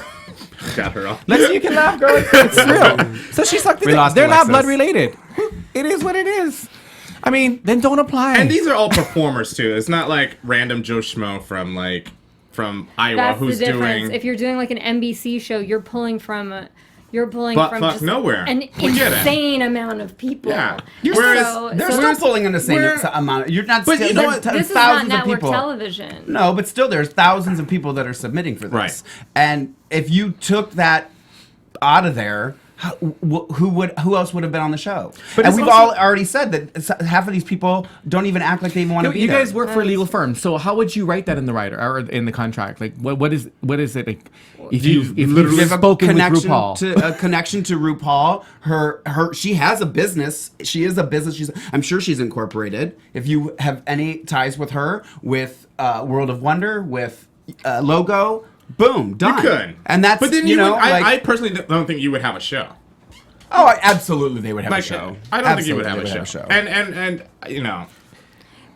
Got her off. Let's see, you can laugh, girl. It's real. So she sucked a dick. They're not blood related. It is what it is. I mean, then don't apply. And these are all performers too. It's not like random Joe Schmo from Iowa That's who's the difference. doing. If you're doing like an NBC show, you're pulling from just nowhere. an insane amount of people. Yeah. They're still pulling in the same amount. You're not. But you know what? This is not network television. No, but still, there's thousands of people that are submitting for this. Right. And if you took that out of there, who else would have been on the show? And we've all already said that half of these people don't even act like they even want to be there. You guys work for a legal firm, so how would you write that in the writer or in the contract? Like, what is it like? If you've spoken with RuPaul, a connection to RuPaul, she has a business. She is a business. I'm sure she's incorporated. If you have any ties with her, with World of Wonder, with Logo. Boom, done. You could. And that's, but then I personally don't think you would have a show. Oh, absolutely they would have a show. I don't think you would have a show. And you know.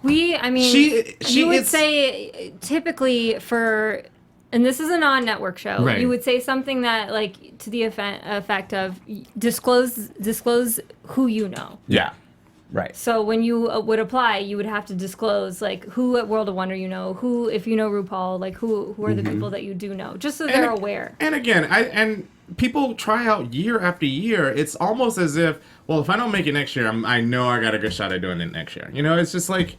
You would say typically for, and this is a non-network show, right. You would say something that like to the effect of disclose who you know. Yeah. Right. So when you would apply, you would have to disclose like who at World of Wonder you know, who if you know RuPaul, like who are the people that you do know, just so they're aware. And again, people try out year after year. It's almost as if, well, if I don't make it next year, I know I got a good shot at doing it next year. You know, it's just like,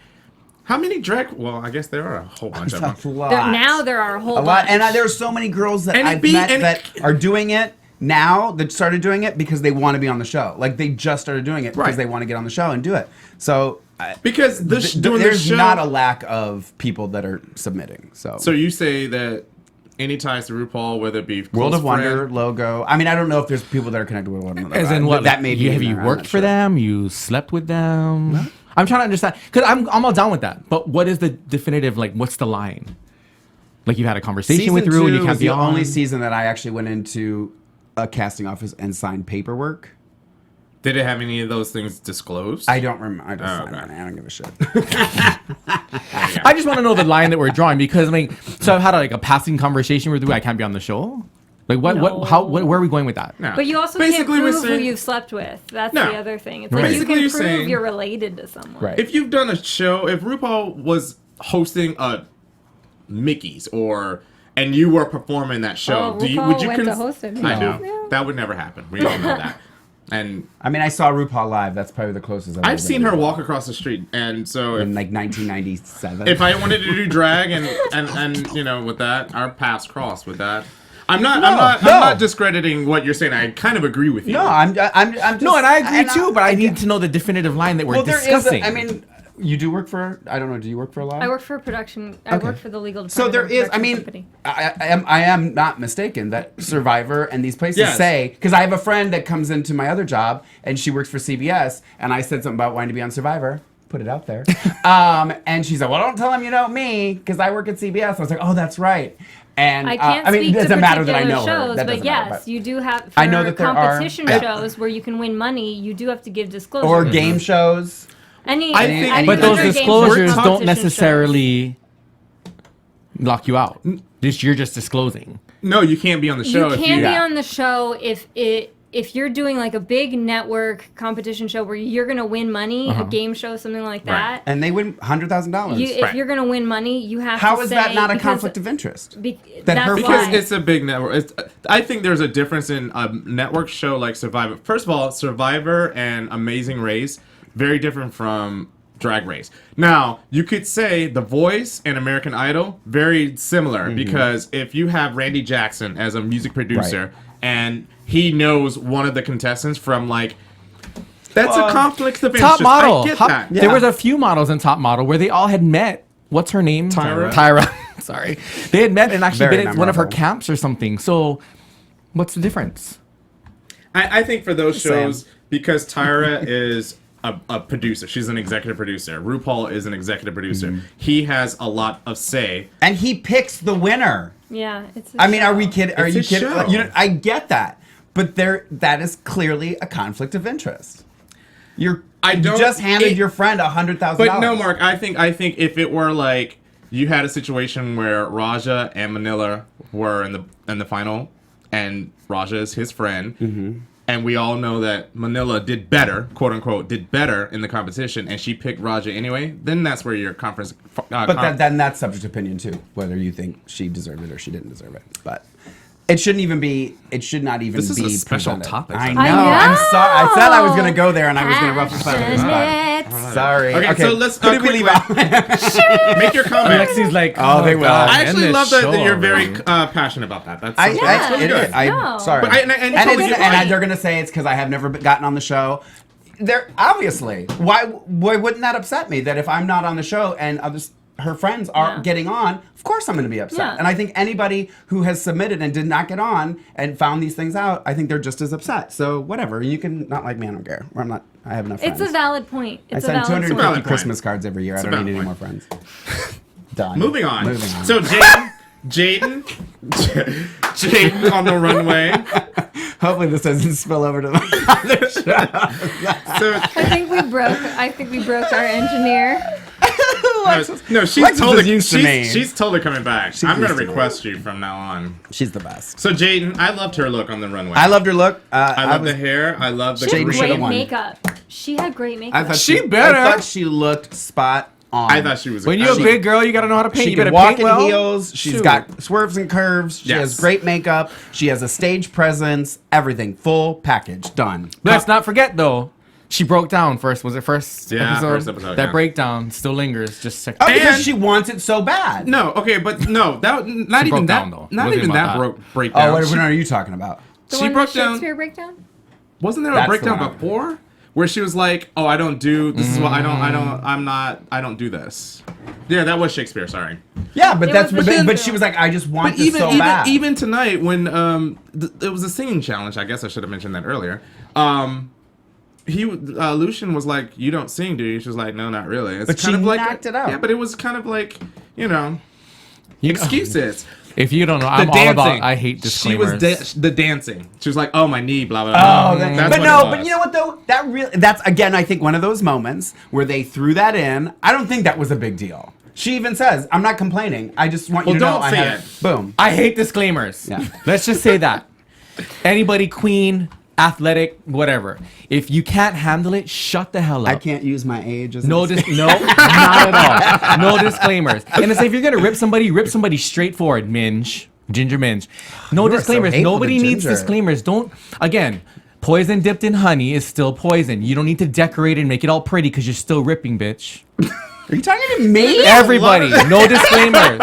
how many drag? Well, I guess there are a whole bunch of them. Now there are a whole bunch. Lot, and there's so many girls that I've met that are doing it. Now that started doing it because they want to be on the show. Like they just started doing it because they want to get on the show and do it. So because there's not a lack of people that are submitting. So you say that any ties to RuPaul, whether it be World of Wonder, Logo. I mean, I don't know if there's people that are connected with one another. As in what? That may be. Have you worked for them? You slept with them? No? I'm trying to understand because I'm all down with that. But what is the definitive? Like, what's the line? Like you've had a conversation with Ru and you can't be on. The only season that I actually went into a casting office and signed paperwork. Did it have any of those things disclosed? I don't remember. I just signed it. I don't give a shit. I just want to know the line that we're drawing because so I've had a passing conversation with you. I can't be on the show. Like what? No. Where are we going with that? No. But you also Basically, can't we're prove who saying- you've slept with. That's No. the other thing. It's like you Basically, can you're prove saying- you're related to someone. Right. If you've done a show, if RuPaul was hosting a Mickey's and you were performing that show, Oh, RuPaul went to cons- host it. I know. Yeah. That would never happen. We all know that. And I mean, I saw RuPaul live. That's probably the closest I've ever I've seen been her to walk across the street, and so in like 1997. if I wanted to do drag and with that, our paths crossed with that. I'm not discrediting what you're saying. I kind of agree with you. no, I'm just, No, and I agree too. But I get- need to know the definitive line that we're Well, there discussing. is. I mean, you do work for. I don't know. Do you work for a lot? I work for a production. I work for the legal department. So there of a is. I production mean, company. I am not mistaken that Survivor and these places Yes. say, because I have a friend that comes into my other job and she works for CBS, and I said something about wanting to be on Survivor. Put it out there. And she's like, well, don't tell them you know me because I work at CBS. I was like, oh, that's right. And I can't I mean, speak it to doesn't matter that I particular know her. shows, That but doesn't yes, matter, you do have. For I know that there are- competition shows where you can win money. You do have to give disclosure. or game shows. I think- but those other game shows, disclosures don't competition necessarily lock you out. You're just disclosing. No, you can't be on the show. You if can you, be on the show if you're doing like a big network competition show where you're gonna win money, a game show, something like that. And they win $100,000. If you're gonna win money, you have How to is say, that not a because- conflict of interest? That That her that's Because why. it's a big network. I think there's a difference in a network show like Survivor. First of all, Survivor and Amazing Race, very different from Drag Race. Now, you could say The Voice and American Idol, very similar, because if you have Randy Jackson as a music producer and he knows one of the contestants from like, that's a conflict of interest. Top model. I get that. There was a few models in Top Model where they all had met. What's her name? Tyra. Sorry. They had met and actually Very been at one of her memorable. camps or something. So, what's the difference? I think for those Same. shows, because Tyra is a producer, she's an executive producer. RuPaul is an executive producer. He has a lot of say. And he picks the winner. Yeah, it's. A I mean, show. are we kidding? Are It's you a kidding? show. You know, I get that, but that is clearly a conflict of interest. You just handed your friend $100,000. But no, Mark, I think if it were like you had a situation where Raja and Manila were in the final, and Raja is his friend, and we all know that Manila did better, quote unquote, did better in the competition, and she picked Raja anyway, then that's where your conference. But then that's subject to opinion too, whether you think she deserved it or she didn't deserve it. But it shouldn't even be. It should not even This is be a special presented. topic. I know. I I'm sorry. I said I was know. gonna go there, and I was gonna ruffle feathers. but- Sorry. Okay, so let's Who did we leave out? make your comment. Alexi's like, Oh, they will. God, I end actually this love that show you're very already. passionate about that. That's I, that's Yeah. really it good. is. I'm No. sorry. But and totally and right. they're gonna say it's because I have never gotten on the show. They're obviously why wouldn't that upset me that if I'm not on the show and her friends are Yeah. getting on, of course I'm going to be upset. Yeah. And I think anybody who has submitted and did not get on and found these things out, I think they're just as upset. So whatever, you can not like me, I don't care. Or I'm not. I have enough friends. It's a valid point. I It's a send valid 250 point. point. Christmas cards every year. I a don't need valid any more point. friends. Done. Moving on. Moving on. So Jaden on the runway. Hopefully this doesn't spill over to the other show. So I think we broke our engineer. no, she's Alexis totally is used to me. she's totally coming back. I'm gonna used to me. request you from now on. She's the best. So Jaden, I loved her look on the runway. I loved her look. I love was- the hair. I love the She had Jaden should've great won. makeup. She had great makeup. I thought She better. I thought she looked spot on. I thought she was. When you're a she- big girl, you gotta know how to paint. She You can better walk paint in well. heels. She's Shoot. got swerves and curves. She Yes. has great makeup. She has a stage presence. Everything. Full package. Done. Let's not forget though, she broke down first. Was it first Yeah, episode? first episode, That yeah. breakdown still lingers. Just Oh, because And- she wants it so bad. No, okay, but no, that not She even broke that. down, though. It Not wasn't even about that that. breakdown. Oh, what She- are you talking about? the she one broke the down. Shakespeare breakdown? Wasn't there a That's the breakdown one. before where she was like, "Oh, I don't do this. Is what I don't do this." Yeah, that was Shakespeare. Sorry. Yeah, but It that's was but, the but show. she was like, I just want But this so bad. even tonight when it was a singing challenge. I guess I should have mentioned that earlier. Lucian was like, "You don't sing, do you?" She was like, "No, not really." It's But kind she of like knocked it out. Yeah, but it was kind of like You know, excuses. If you don't know, I'm all about. I hate disclaimers. She was the dancing. She was like, "Oh, my knee, blah blah blah." Oh, That's but what no, it was. but you know what though? That's again, I think one of those moments where they threw that in. I don't think that was a big deal. She even says, "I'm not complaining. I just want you to know don't I say had it. Boom. I hate disclaimers. Yeah. Let's just say that. Anybody, queen, athletic, whatever. If you can't handle it, shut the hell up. I can't use my age as No, not at all. No disclaimers. And it's like, if you're gonna rip somebody straightforward. Ginger Minge. No You are so disclaimers. hateful Nobody to needs Ginger. disclaimers. Don't. Again, poison dipped in honey is still poison. You don't need to decorate and make it all pretty because you're still ripping, bitch. Are you talking to me? Everybody, no disclaimers.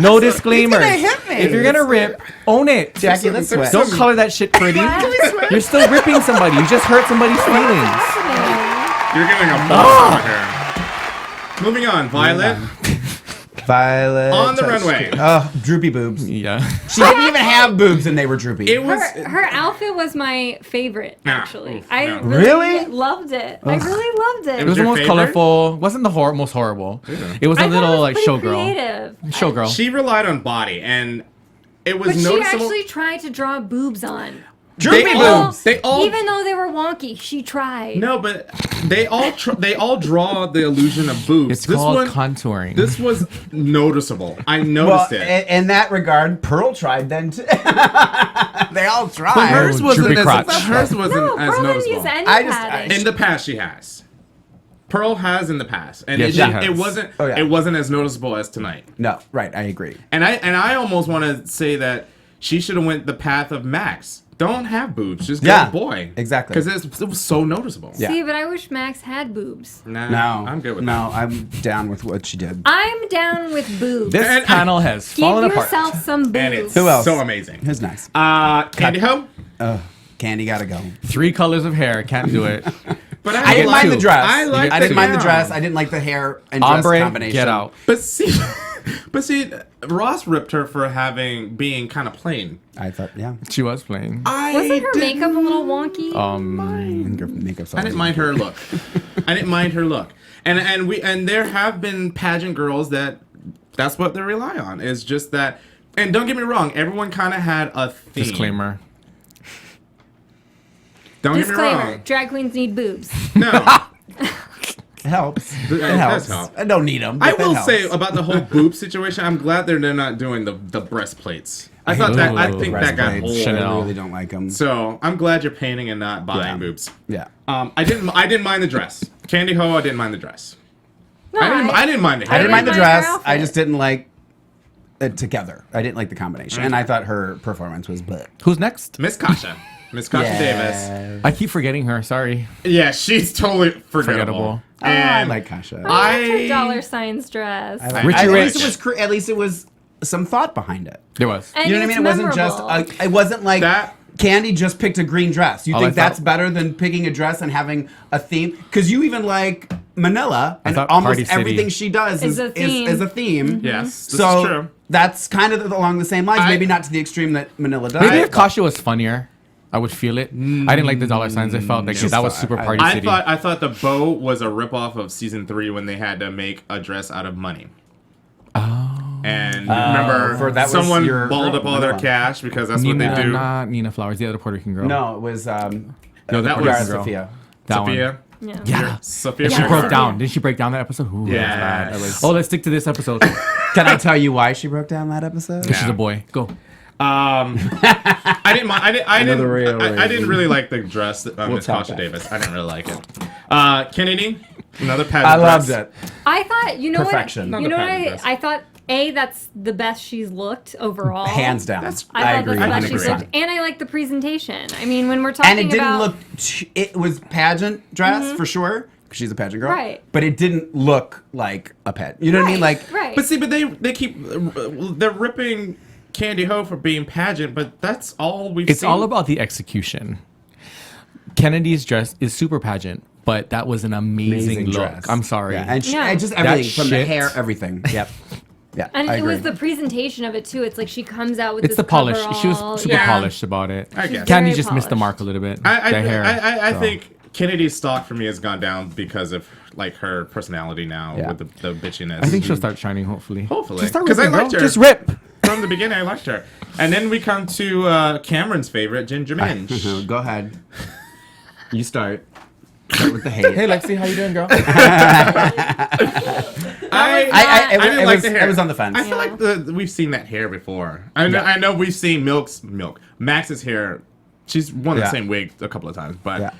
No disclaimers. gonna hit me. If you're gonna rip, own it. Jackie, let's switch. Don't color that shit pretty. You're still ripping somebody. You just hurt somebody's feelings. You're getting a ball here. Moving on, Violet. Violet. On the runway. Oh, droopy boobs. Yeah. She didn't even have boobs and they were droopy. It was. Her outfit was my favorite, actually. Oof, I no. really loved it. I really loved it. It was the your most favorite? colorful. Wasn't the most horrible. It was a I little thought it was like pretty showgirl. creative. Showgirl. She relied on body, and it was But she noticeable. actually tried to draw boobs on. droopy they boobs. They all. Even though they were wonky, she tried. No, but they all draw the illusion of boobs. It's called contouring. This was noticeable. I Well, noticed it. in that regard, Pearl tried then too. They all tried. But hers wasn't droopy as crotch. hers wasn't No, as Pearl didn't noticeable. use any I just- padding. In the past, she has. Pearl has in the past, and Yes, it, she didn't- has. it wasn't. Oh, yeah. It wasn't as noticeable as tonight. No, right. I agree. And I almost want to say that she should have went the path of Max. Don't have boobs, just Yeah, get a boy. exactly. Because it was so noticeable. Yeah. See, but I wish Max had boobs. Nah, No, I'm good with no. that. I'm down with what she did. I'm down with boobs. This And- panel has Give fallen apart. yourself some boobs. And it's Who else? so amazing. It was nice. Candy Ho. Candy gotta go. 3 colors of hair. Can't do it. But I didn't get mind two. the dress. I liked I didn't the mind the gown. dress. I didn't like the hair and dress Ombre, combination. get out. But see, Ross ripped her for being kind of plain. I thought, yeah. She was playing. Wasn't her makeup a little wonky? Makeup's I didn't mind her look. I didn't mind her look. And there have been pageant girls that's what they rely on. Is just that. And don't get me wrong, everyone kind of had a theme. Disclaimer. Don't get me Disclaimer: wrong. drag queens need boobs. No. It helps. It does helps. help. I don't need them. I will say about the whole boob situation, I'm glad they're not doing the breastplates. I think that got old. Chanel. I really don't like them. So I'm glad you're painting and not buying Yeah. boobs. Yeah. I didn't mind the dress. Candy Ho, I didn't mind the dress. No, I didn't mind it. I didn't mind the her dress. outfit. I just didn't like it together. I didn't like the combination. And I thought her performance was bleh. Who's next? Miss Kasha Davis. I keep forgetting her. Sorry. Yeah, she's totally Forgettable. forgettable. I And like Kasha. I liked her dollar signs dress. Richie at Rich. least it was at least it was some thought behind it. There was. And You know what I mean? it's It wasn't just memorable. it wasn't like That- Candy just picked a green dress. You Oh, think I that's thought- better than picking a dress and having a theme? Because you even like Manila, and thought almost Party City everything she does Is a theme. is a theme. Yes, this So is true. that's kind of along the same lines. Maybe not to the extreme that Manila does. Maybe if but- Kasha was funnier, I would feel it. I didn't like the dollar signs. I felt like that was super Party I City. thought the bow was a ripoff of season 3 when they had to make a dress out of money. Oh. And remember, that was someone your balled girl, up all their Manila. cash because that's what they do. Not Nina Flowers, the other Puerto Rican girl. No, it was The other that Puerto was Rican girl. Sophia. That one. Sophia. Yeah. Yeah. Sophia. She Yeah. broke down. Didn't she break down that episode? Ooh, Yeah, that was bad. it was- Oh, let's stick to this episode. Can I tell you why she broke down that episode? She's a boy. Go. I didn't mind. I Another real didn't really like the dress that Miss talk Kasha after. Davis. I didn't really like it. Kennedy, another pageant. I loved dress. it. I thought, you know Perfection. what? Not You know the what? pageant dress. I thought that's the best she's looked overall. Hands down. I I thought agree. that's the best she's 100%. looked, and I like the presentation. I mean, when we're talking And it didn't about, look. It was pageant dress for sure. 'Cause she's a pageant girl. Right. But it didn't look like a pet. You know what I mean? Like. right. But see, they keep they're ripping Candy Ho for being pageant, but that's all we've It's seen. all about the execution. Kennedy's dress is super pageant, but that was an amazing look. dress. I'm sorry. Yeah, and Yeah. and just everything That from the shit. hair, everything. Yep. Yeah. and I it was agree. the presentation of it too. It's like she comes out with It's this the polish. She was coverall. super Yeah. polished about it. I guess. Candy Very just missed the polished. mark a little bit. I the hair. so. think Kennedy's stock for me has gone down because of like her personality now Yeah. with the bitchiness. I think she'll start shining, hopefully. Hopefully. Just start 'Cause I ripping, liked girl. her. Just rip. From the beginning, I liked her. And then we come to Cameron's favorite, Ginger Minge. Go ahead. You start. Start with the hate. Hey, Lexi, how you doing, girl? I didn't like the hair. It was on the fence. I feel like we've seen that hair before. I know we've seen Max's hair. She's worn the same wig a couple of times, but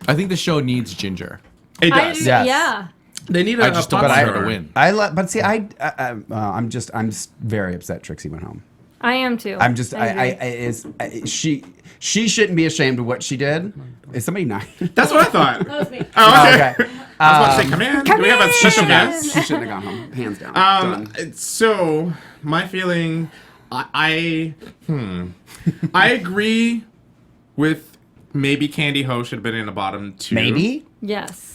I think the show needs Ginger. it does. Yes. Yeah. They need I a just don't pop want star. her to win. But see, I'm just very upset Trixie went home. I am too. I'm just agree. she shouldn't be ashamed of what she did. Is somebody not? That's what I thought. That was me. Oh, okay. Okay. I was about to say, come in. Do we have a special guest? She shouldn't have gone home. Hands down. Done. So my feeling, I agree with maybe Candy Ho should have been in the bottom 2. Maybe. Yes.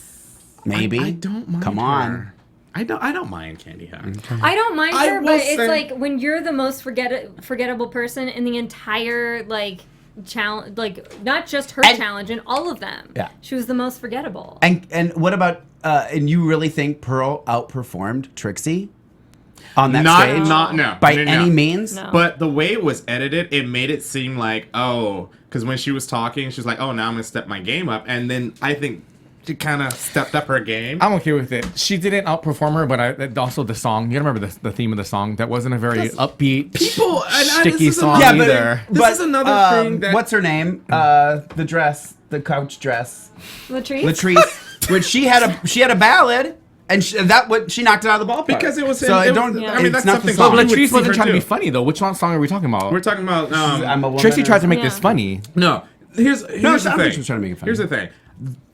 Maybe. I don't mind. Come her. on. I don't mind Candy Ho. I don't mind I her, will but it's say- like when you're the most forgettable person in the entire challenge, not just her challenge, in all of them. Yeah. She was the most forgettable. And what about and you really think Pearl outperformed Trixie on that Not stage? no. By No. any means? No. But the way it was edited, it made it seem like, because when she was talking, she was like, now I'm going to step my game up. And then I think she kind of stepped up her game. I'm okay with it. She didn't outperform her, but also the song. You gotta remember the theme of the song. That wasn't a very upbeat, sticky song either. This is another thing that... What's her name? The dress, the couch dress. Latrice. When she had a ballad, and she knocked it out of the ballpark. Because it was... So it don't. was, I mean, that's something... But you would Latrice see wasn't her trying to be do. funny though. Which song are we talking about? We're talking about... I'm a woman. Trixie tried to make Yeah. this funny. No. Here's I the don't thing. think she was trying to make it funny. Here's the thing.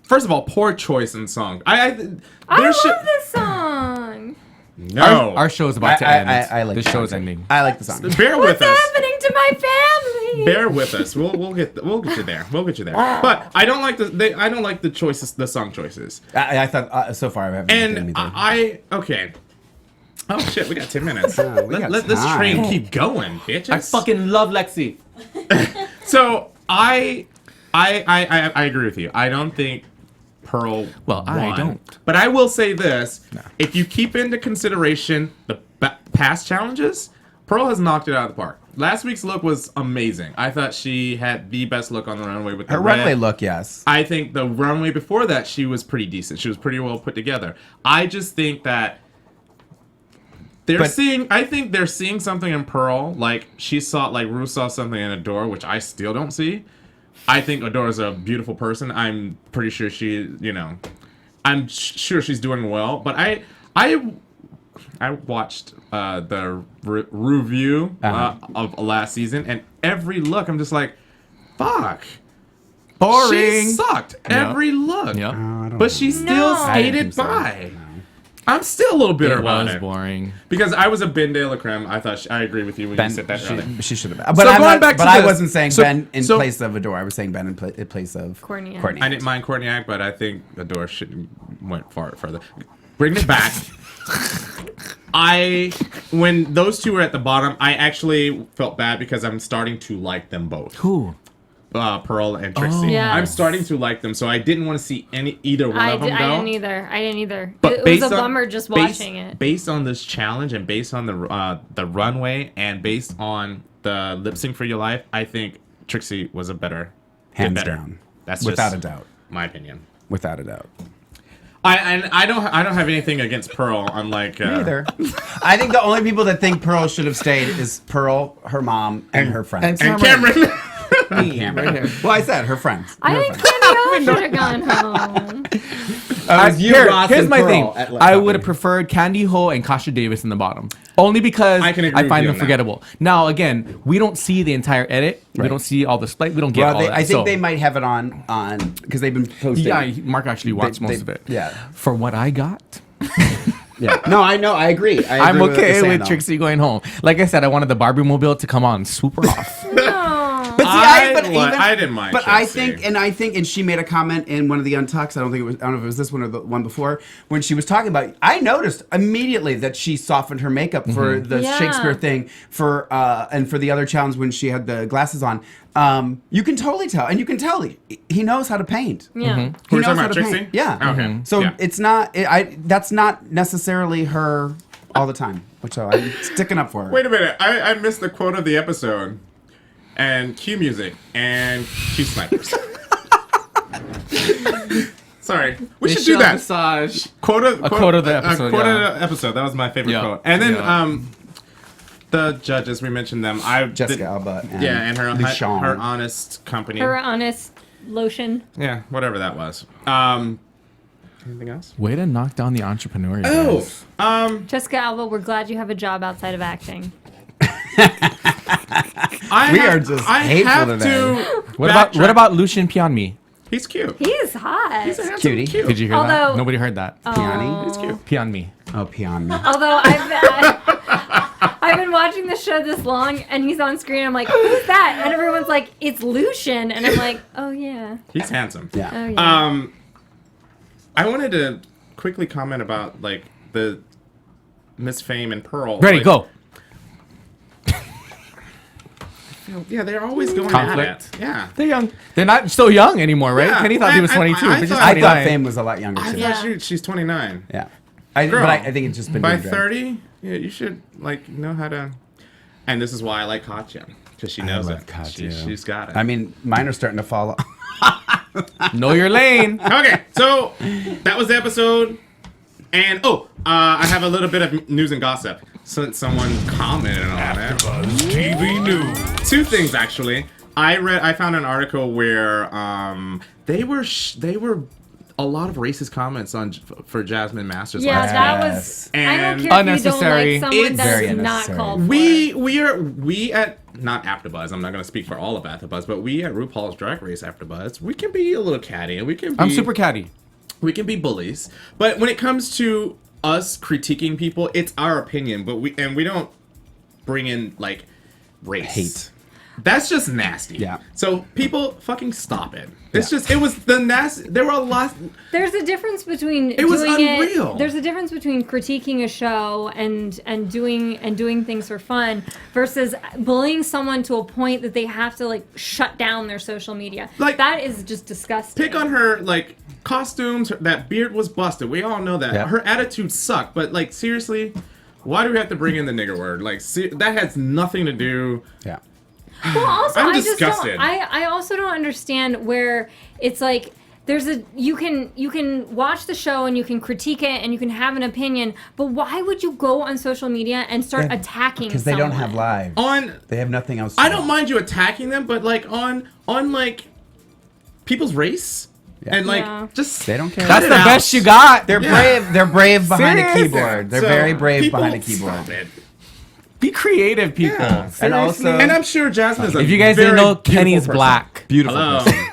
First of all, poor choice in song. I love this song. No. Our show is about to end. I like this the show is song. ending. I like the song. Bear with What's us. happening to my family? Bear with us. We'll get you there. We'll get you there. But I don't like the choices, the song choices. I thought so far I haven't. done And anything. okay. Oh shit, we got 10 minutes. we got Let this time. train keep going, bitches. I fucking love Lexi. So I agree with you. I don't think Pearl. Well, I won. don't. But I will say this: if you keep into consideration the past challenges, Pearl has knocked it out of the park. Last week's look was amazing. I thought she had the best look on the runway with the Her red. runway look, yes. I think the runway before that, she was pretty decent. She was pretty well put together. I just think that I think they're seeing something in Pearl. Like Ru saw something in Adore, which I still don't see. I think Adore's a beautiful person. I'm pretty sure I'm sure she's doing well. But I watched the review of last season, and every look, I'm just like, fuck. Boring. She sucked every look. Yep. But she still skated so. by. I'm still a little bitter It about was it. boring. Because I was a Ben de la Creme. I thought I agree with you when you said that earlier. She should have. But I wasn't saying Ben in so- place of Adore. I was saying Ben in place of Courtney. I didn't mind Courtney, but I think Adore went far further. Bring it back. When those two were at the bottom, I actually felt bad because I'm starting to like them both. Who? Pearl and Trixie. Oh. Yes. I'm starting to like them, so I didn't want to see either one of them go. I didn't either. But It was based a on- bummer just watching it. Based on this challenge and based on the runway and based on the lip sync for your life, I think Trixie was hands better. down. That's without just a doubt. my opinion. Without a doubt. I don't have anything against Pearl, unlike Neither. I think the only people that think Pearl should have stayed is Pearl, her mom, and her friends. and Cameron. Cameron. Well, I said her friends. I think Candy O should have gone home. Here's my thing. I would have preferred Candy Ho and Kasha Davis in the bottom. Only because I can agree with find you them on that. forgettable. Now, again, we don't see the entire edit. We Right. don't see all the split. We don't get all that. I think So- they might have it on because they've been posting. Yeah, Mark actually watched most of it. Yeah. For what I got, Yeah. No, I know. I agree. I I'm agree what okay you're saying, with though. Trixie going home. Like I said, I wanted the Barbie mobile to come on, swoop her off. No. But see, I didn't mind. But Trixie. I think, and she made a comment in one of the Untucks. I don't know if it was this one or the one before when she was talking about. I noticed immediately that she softened her makeup for the Yeah. Shakespeare thing and for the other challenge when she had the glasses on. You can totally tell, and you can tell he knows how to paint. Yeah. Who He we're knows talking how about, to Trixie? paint. Yeah. Okay. So Yeah. it's not. That's not necessarily her all the time. So I'm sticking up for her. Wait a minute. I missed the quote of the episode. And cue music and cue snipers. Sorry. We should do that. Massage. Quote of the episode. Quote of the episode. That was my favorite quote. And then the judges, we mentioned them. Jessica Alba. And her honest company. Her honest lotion. Yeah, whatever that was. Anything else? Way to knock down the entrepreneur. Jessica Alba, we're glad you have a job outside of acting. We are just hateful today. What about Lucian Pianmi? He's cute. He's hot. He's a handsome Cutie. cute. Did you hear that? Nobody heard that. Piani? He's cute. Pianmi. Oh, Piani. Although I've been watching the show this long, and he's on screen. I'm like, who's that? And everyone's like, it's Lucian, and I'm like, oh yeah. He's handsome. Yeah. Oh yeah. I wanted to quickly comment about like the Miss Fame and Pearl. Ready, go. Yeah, they're always going Conflict. at it. Yeah. They're young. They're not so young anymore, right? Yeah. Kenny thought he was 22. I but she's thought- I 29. thought Fame was a lot younger. I Too. thought she's 29. Yeah. Girl, But I think it's just been by doing good. 30, yeah, you should like know how to. And this is why I like Katya, because she knows love it. Katya. She's got it. I mean, mine are starting to fall off. Know your lane. Okay, so that was the episode. And I have a little bit of news and gossip since someone commented on it. AfterBuzz TV News. Two things actually. I found an article where they were a lot of racist comments for Jasmine Masters. Yeah, last that week. was. And I don't care if you don't unnecessary. like someone It's that's very not unnecessary. called for. We at not AfterBuzz. I'm not going to speak for all of AfterBuzz, but we at RuPaul's Drag Race AfterBuzz, we can be a little catty and we can. I'm super catty. We can be bullies, but when it comes to us critiquing people, it's our opinion. But we don't bring in like race. Hate. That's just nasty. Yeah. So people fucking stop it. It's just it was the nasty. There were a lot. There's a difference between It was unreal. There's a difference between critiquing a show and doing things for fun versus bullying someone to a point that they have to like shut down their social media. Like, that is just disgusting. Pick on her like costumes. That beard was busted. We all know that. Yeah. Her attitude sucked. But like seriously, why do we have to bring in the nigger word? Like that has nothing to do. Yeah. Well, also, I'm I just disgusted. don't. I also don't understand where it's like you can watch the show and you can critique it and you can have an opinion, but why would you go on social media and start attacking? Because they don't have lives. They have nothing else. I don't mind you attacking them, but like on like people's race and like Yeah. just They don't care. That's the it out. best you got. They're brave. They're brave behind a Serious? keyboard. They're So, very brave people behind a keyboard. stop it. Be creative, people. Yeah. And also, And I'm sure Jasmine's a If you guys very didn't know, beautiful Kenny's person. black. beautiful. Hello. person.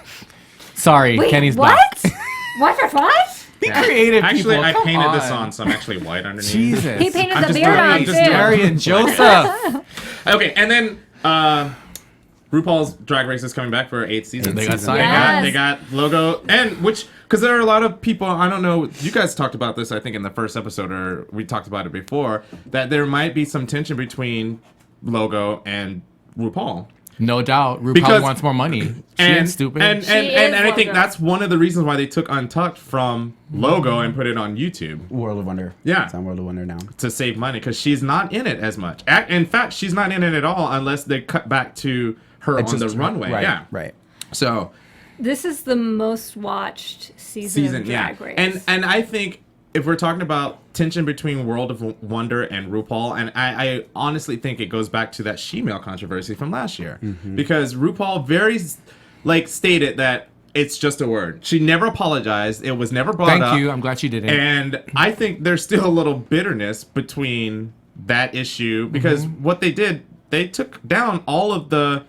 Sorry, Wait, Kenny's what? black. What? Be creative, Actually, people. I Come painted this on. on, so I'm actually white underneath. Jesus. He painted I'm the just beard doing- on I'm too. just doing- Mary and Joseph. Okay, and then RuPaul's Drag Race is coming back for 8th season. They got season. signed. Yes. They got logo, and because there are a lot of people, I don't know, you guys talked about this, I think, in the first episode, or we talked about it before, that there might be some tension between logo and RuPaul. No doubt. RuPaul Because- wants more money. She And ain't stupid. And She and is I think Logo. that's one of the reasons why they took Untucked from Logo and put it on YouTube World of Wonder. Yeah. It's on World of Wonder now. to save money, because she's not in it as much. In fact, she's not in it at all unless they cut back to her It's on the just- runway. Right, Yeah. right. So This is the most watched season of Drag Race. And I think if we're talking about tension between World of Wonder and RuPaul, and I honestly think it goes back to that she-male controversy from last year, because RuPaul stated that it's just a word. She never apologized. It was never brought up. Thank you. I'm glad she didn't. And I think there's still a little bitterness between that issue, because what they did, they took down all of the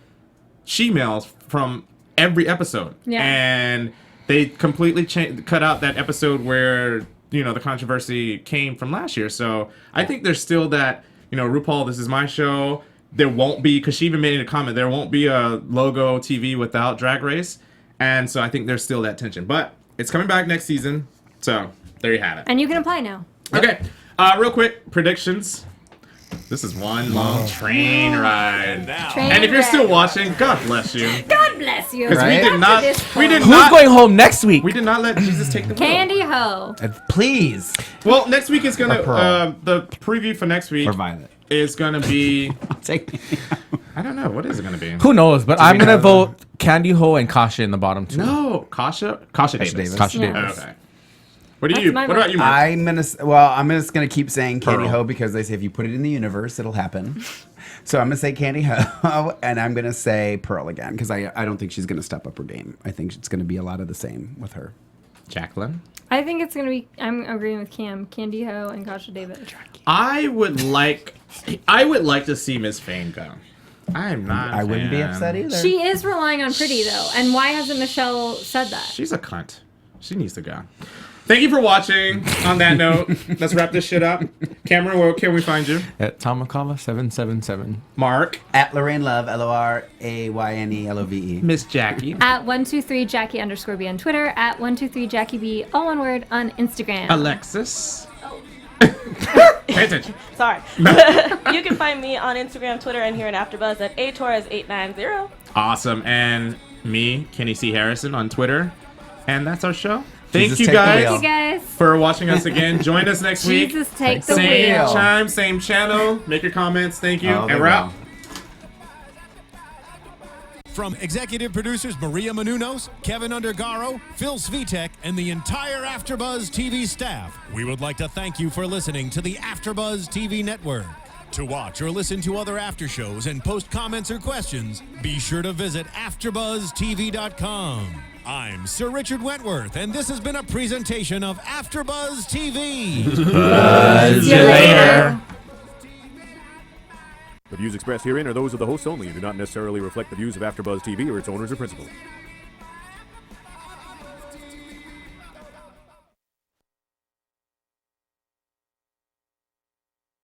she-males from every episode. Yeah. And they completely cut out that episode where, the controversy came from last year. So I think there's still that, RuPaul, this is my show. There won't be, because she even made a comment, there won't be a Logo TV without Drag Race. And so I think there's still that tension. But it's coming back next season. So there you have it. And you can apply now. Okay, real quick, predictions. This is one long train ride. Train And if you're still wreck. watching, God bless you. God bless you. Because Right? we did not, Who's going home next week? we did not let Jesus take the wheel. Candy Ho. Please. Well, next week is Or Pearl. the preview for next week. Or Violet. is gonna be. Take I don't know. What is it gonna be? Who knows? But I'm gonna vote Candy Ho and Kasha in the bottom two. No, Kasha Davis. Kasha Yeah. Davis. Okay. What do you? my What about you, Mark? I'm just gonna keep saying Candy Pearl. Ho because they say if you put it in the universe, it'll happen. So I'm gonna say Candy Ho, and I'm gonna say Pearl again because I don't think she's gonna step up her game. I think it's gonna be a lot of the same with her. Jacqueline. I think it's gonna be. I'm agreeing with Cam, Candy Ho, and Kasha Davis. I would like to see Miss Fame go. I'm not. I wouldn't be upset either. She is relying on Pretty though, and why hasn't Michelle said that? She's a cunt. She needs to go. Thank you for watching. On that note, let's wrap this shit up. Cameron, where can we find you? At Tamakava777. Mark. At Lorraine Love, LORAYNELOVE. Miss Jackie. At 123 Jackie _B on Twitter. At 123 Jackie B, all one word, on Instagram. Alexis. Pay attention. Sorry. You can find me on Instagram, Twitter, and here in AfterBuzz at atorres890. Awesome. And me, Kenny C. Harrison on Twitter. And that's our show. Thank Jesus, you take the guys wheel. Thank you guys. for watching us again. Join us next week. Jesus, take the Same wheel. time, same channel. Make your comments. Thank you. Oh, And we're out. From executive producers Maria Menounos, Kevin Undergaro, Phil Svitek, and the entire AfterBuzz TV staff, we would like to thank you for listening to the AfterBuzz TV network. To watch or listen to other after shows and post comments or questions, be sure to visit AfterBuzzTV.com. I'm Sir Richard Wentworth, and this has been a presentation of AfterBuzz TV. See you later. The views expressed herein are those of the hosts only and do not necessarily reflect the views of AfterBuzz TV or its owners or principals.